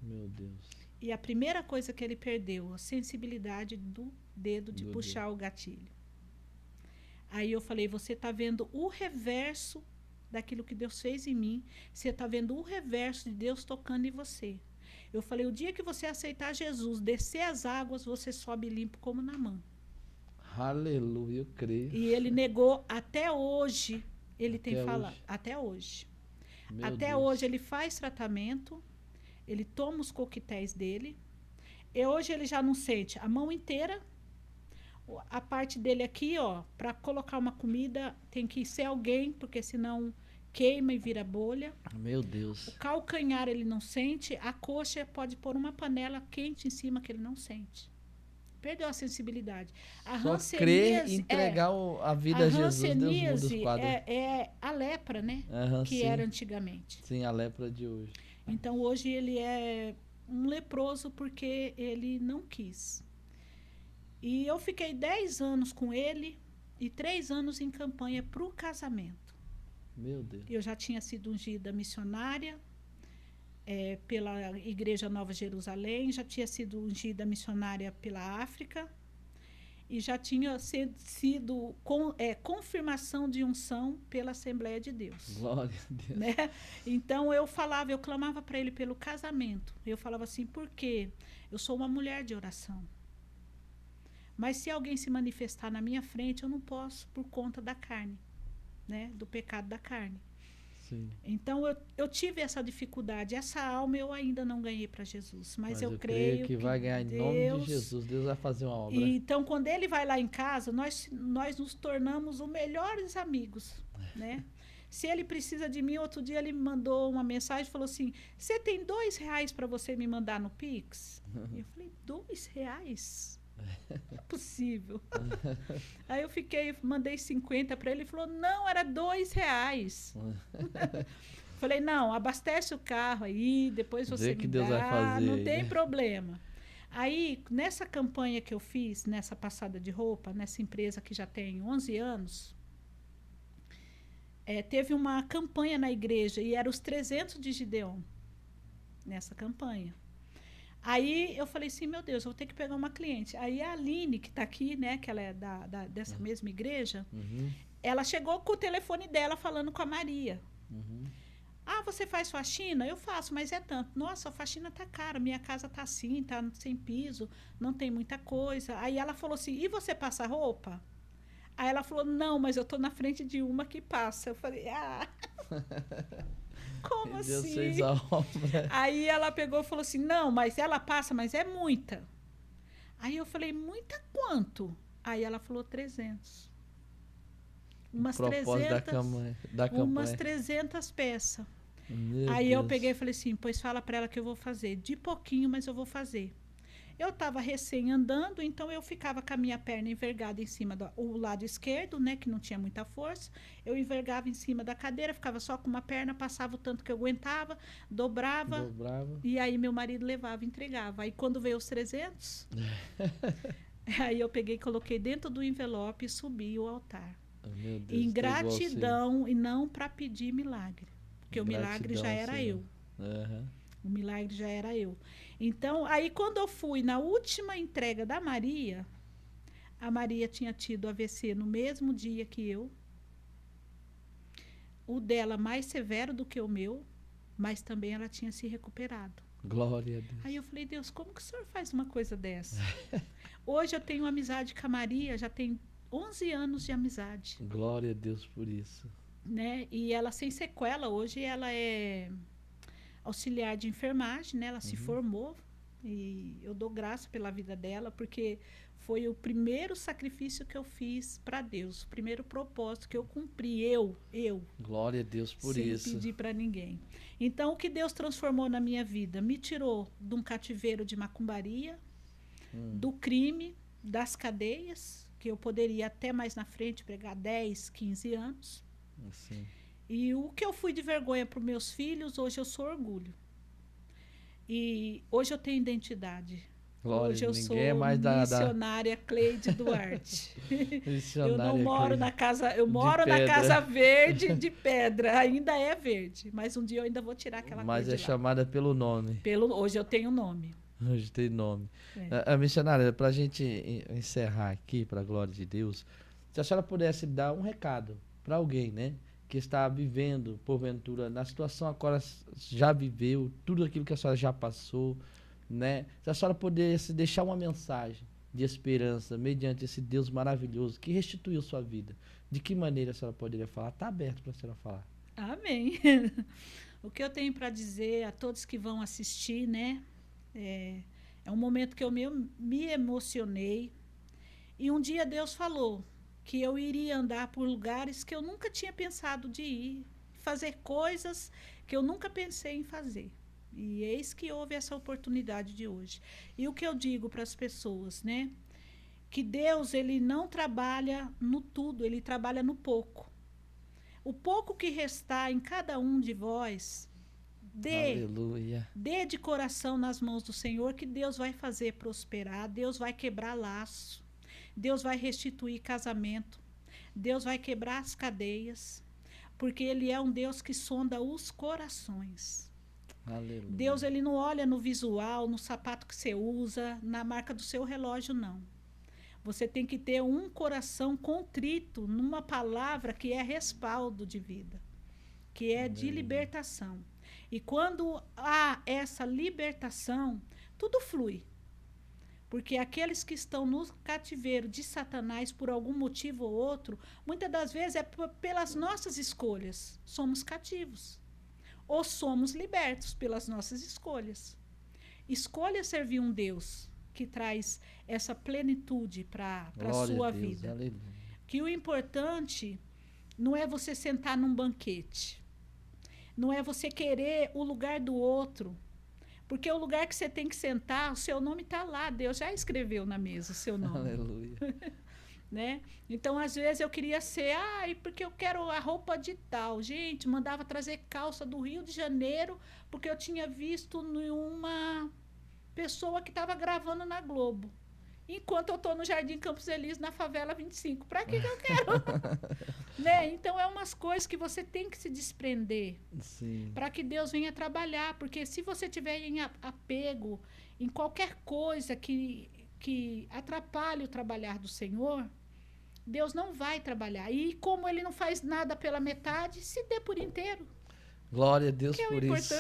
Meu Deus. E a primeira coisa que ele perdeu, a sensibilidade do dedo de puxar o gatilho. Aí eu falei, você está vendo o reverso daquilo que Deus fez em mim. Você está vendo o reverso de Deus tocando em você. Eu falei, o dia que você aceitar Jesus, descer as águas, você sobe limpo como Naamã. Aleluia, eu creio. E ele negou até hoje. Ele Até tem falado, hoje. até hoje. Meu Até Deus. hoje ele faz tratamento, ele toma os coquetéis dele. E hoje ele já não sente a mão inteira. A parte dele aqui, ó, para colocar uma comida tem que ser alguém, porque senão queima e vira bolha. Meu Deus. O calcanhar ele não sente, a coxa pode pôr uma panela quente em cima que ele não sente. Perdeu a sensibilidade. A Só crer e entregar a vida a Jesus, Deus muda os quadros. É a lepra, né? Que sim. era antigamente. Sim, a lepra de hoje. Então hoje ele é um leproso porque ele não quis. E eu fiquei 10 anos com ele e 3 anos em campanha para o casamento. Meu Deus. Eu já tinha sido ungida missionária pela Igreja Nova Jerusalém, já tinha sido ungida missionária pela África e já tinha sido confirmação de unção pela Assembleia de Deus. Glória a Deus. Né? Então eu clamava para ele pelo casamento. Eu falava assim, por quê? Eu sou uma mulher de oração. Mas se alguém se manifestar na minha frente, eu não posso por conta da carne, né? Do pecado da carne. Sim. Então eu tive essa dificuldade, essa alma eu ainda não ganhei para Jesus, mas eu creio que vai ganhar em nome de Jesus. Deus vai fazer uma obra. Então quando ele vai lá em casa, nós nos tornamos os melhores amigos, né? Se ele precisa de mim, outro dia ele me mandou uma mensagem, falou assim: "Você tem R$2 para você me mandar no Pix?" Eu falei: R$2? Não é possível. Aí eu mandei 50 para ele, falou, não, era R$2. Falei, não, abastece o carro aí, depois você me Deus dá, vai fazer, não tem problema. Aí, nessa campanha que eu fiz, nessa passada de roupa, nessa empresa que já tem 11 anos, teve uma campanha na igreja, e era os 300 de Gideon, nessa campanha. Aí eu falei assim, meu Deus, eu vou ter que pegar uma cliente. Aí a Aline, que está aqui, né, que ela é dessa mesma igreja, ela chegou com o telefone dela falando com a Maria. Ah, você faz faxina? Eu faço, mas é tanto. Nossa, a faxina tá cara, minha casa tá assim, tá sem piso, não tem muita coisa. Aí ela falou assim, e você passa roupa? Aí ela falou, não, mas eu tô na frente de uma que passa. Eu falei, como assim? Deus fez a obra. Aí ela pegou e falou assim, não, mas ela passa, mas é muita. Aí eu falei, muita quanto? Aí ela falou 300. Umas 300, umas 300 peças. Aí eu peguei e falei assim, pois fala para ela que eu vou fazer. De pouquinho, mas eu vou fazer. Eu estava recém andando, então eu ficava com a minha perna envergada em cima do lado esquerdo, né, que não tinha muita força. Eu envergava em cima da cadeira, ficava só com uma perna, passava o tanto que eu aguentava, dobrava. E aí meu marido levava e entregava. Aí quando veio os 300, aí eu peguei e coloquei dentro do envelope e subi o altar. Meu Deus, em gratidão e não para pedir milagre. Porque o milagre já era eu. O milagre já era eu. Então, aí quando eu fui na última entrega da Maria, A Maria tinha tido AVC no mesmo dia que eu. O dela mais severo do que o meu, mas também ela tinha se recuperado. Glória a Deus. Aí eu falei, Deus, como que o senhor faz uma coisa dessa? Hoje eu tenho amizade com a Maria, já tem 11 anos de amizade. Glória a Deus por isso. Né? E ela sem sequela, hoje ela é auxiliar de enfermagem, né? Ela se formou e eu dou graça pela vida dela, porque foi o primeiro sacrifício que eu fiz para Deus, o primeiro propósito que eu cumpri, eu. Glória a Deus por sem isso. pedir para ninguém. Então, o que Deus transformou na minha vida? Me tirou de um cativeiro de macumbaria, do crime, das cadeias, que eu poderia até mais na frente pregar 10, 15 anos. Sim. E o que eu fui de vergonha para os meus filhos, hoje eu sou orgulho. E hoje eu tenho identidade. Glória, hoje eu sou é mais missionária Cleide Duarte. Missionária eu não moro Cleide. na casa, eu moro na casa verde de pedra, ainda é verde, mas um dia eu ainda vou tirar aquela mas coisa. Mas é chamada pelo nome. Hoje eu tenho nome. Hoje tem nome. A missionária, para a gente encerrar aqui, para a glória de Deus, se a senhora pudesse dar um recado para alguém, né, que está vivendo, porventura, na situação a qual já viveu, tudo aquilo que a senhora já passou, né? Se a senhora pudesse deixar uma mensagem de esperança mediante esse Deus maravilhoso que restituiu sua vida, de que maneira a senhora poderia falar? Está aberto para a senhora falar. Amém. O que eu tenho para dizer a todos que vão assistir, né? É um momento que eu me emocionei. E um dia Deus falou que eu iria andar por lugares que eu nunca tinha pensado de ir, fazer coisas que eu nunca pensei em fazer. E eis que houve essa oportunidade de hoje. E o que eu digo para as pessoas, né? Que Deus, ele não trabalha no tudo, ele trabalha no pouco. O pouco que restar em cada um de vós, dê de coração nas mãos do Senhor, que Deus vai fazer prosperar, Deus vai quebrar laço, Deus vai restituir casamento, Deus vai quebrar as cadeias, porque ele é um Deus que sonda os corações. Aleluia. Deus, ele não olha no visual, no sapato que você usa, na marca do seu relógio, não. Você tem que ter um coração contrito numa palavra que é respaldo de vida, que é de libertação. E quando há essa libertação, tudo flui. Porque aqueles que estão no cativeiro de Satanás por algum motivo ou outro, muitas das vezes é pelas nossas escolhas. Somos cativos. Ou somos libertos pelas nossas escolhas. Escolha servir um Deus que traz essa plenitude para a sua vida. Aleluia. Que o importante não é você sentar num banquete. Não é você querer o lugar do outro. Porque o lugar que você tem que sentar, o seu nome está lá. Deus já escreveu na mesa o seu nome. Aleluia. Né? Então, às vezes, eu queria ser, porque eu quero a roupa de tal. Gente, mandava trazer calça do Rio de Janeiro, porque eu tinha visto uma pessoa que estava gravando na Globo. Enquanto eu estou no Jardim Campos Elíseos, na favela 25. Para que eu quero? Né? Então, é umas coisas que você tem que se desprender para que Deus venha trabalhar. Porque se você tiver em apego em qualquer coisa que atrapalhe o trabalhar do Senhor, Deus não vai trabalhar. E como ele não faz nada pela metade, se dê por inteiro. Glória a Deus por isso.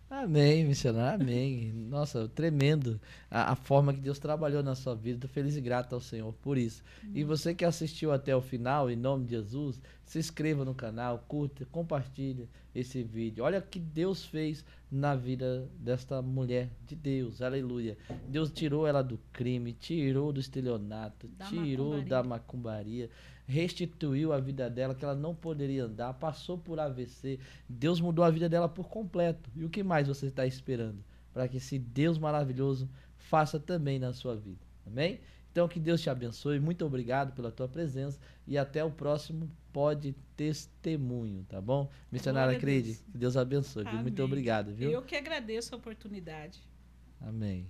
Amém, missionário, amém. Nossa, tremendo a forma que Deus trabalhou na sua vida. Estou feliz e grato ao Senhor por isso. E você que assistiu até o final, em nome de Jesus, se inscreva no canal, curta, compartilhe esse vídeo. Olha o que Deus fez na vida desta mulher de Deus, aleluia. Deus tirou ela do crime, tirou do estelionato, tirou da macumbaria, restituiu a vida dela, que ela não poderia andar, passou por AVC. Deus mudou a vida dela por completo. E o que mais você está esperando para que esse Deus maravilhoso faça também na sua vida? Amém? Então, que Deus te abençoe. Muito obrigado pela tua presença e até o próximo Pode Testemunho, tá bom? Missionária Cleide, que Deus abençoe. Muito obrigado, viu? Eu que agradeço a oportunidade. Amém.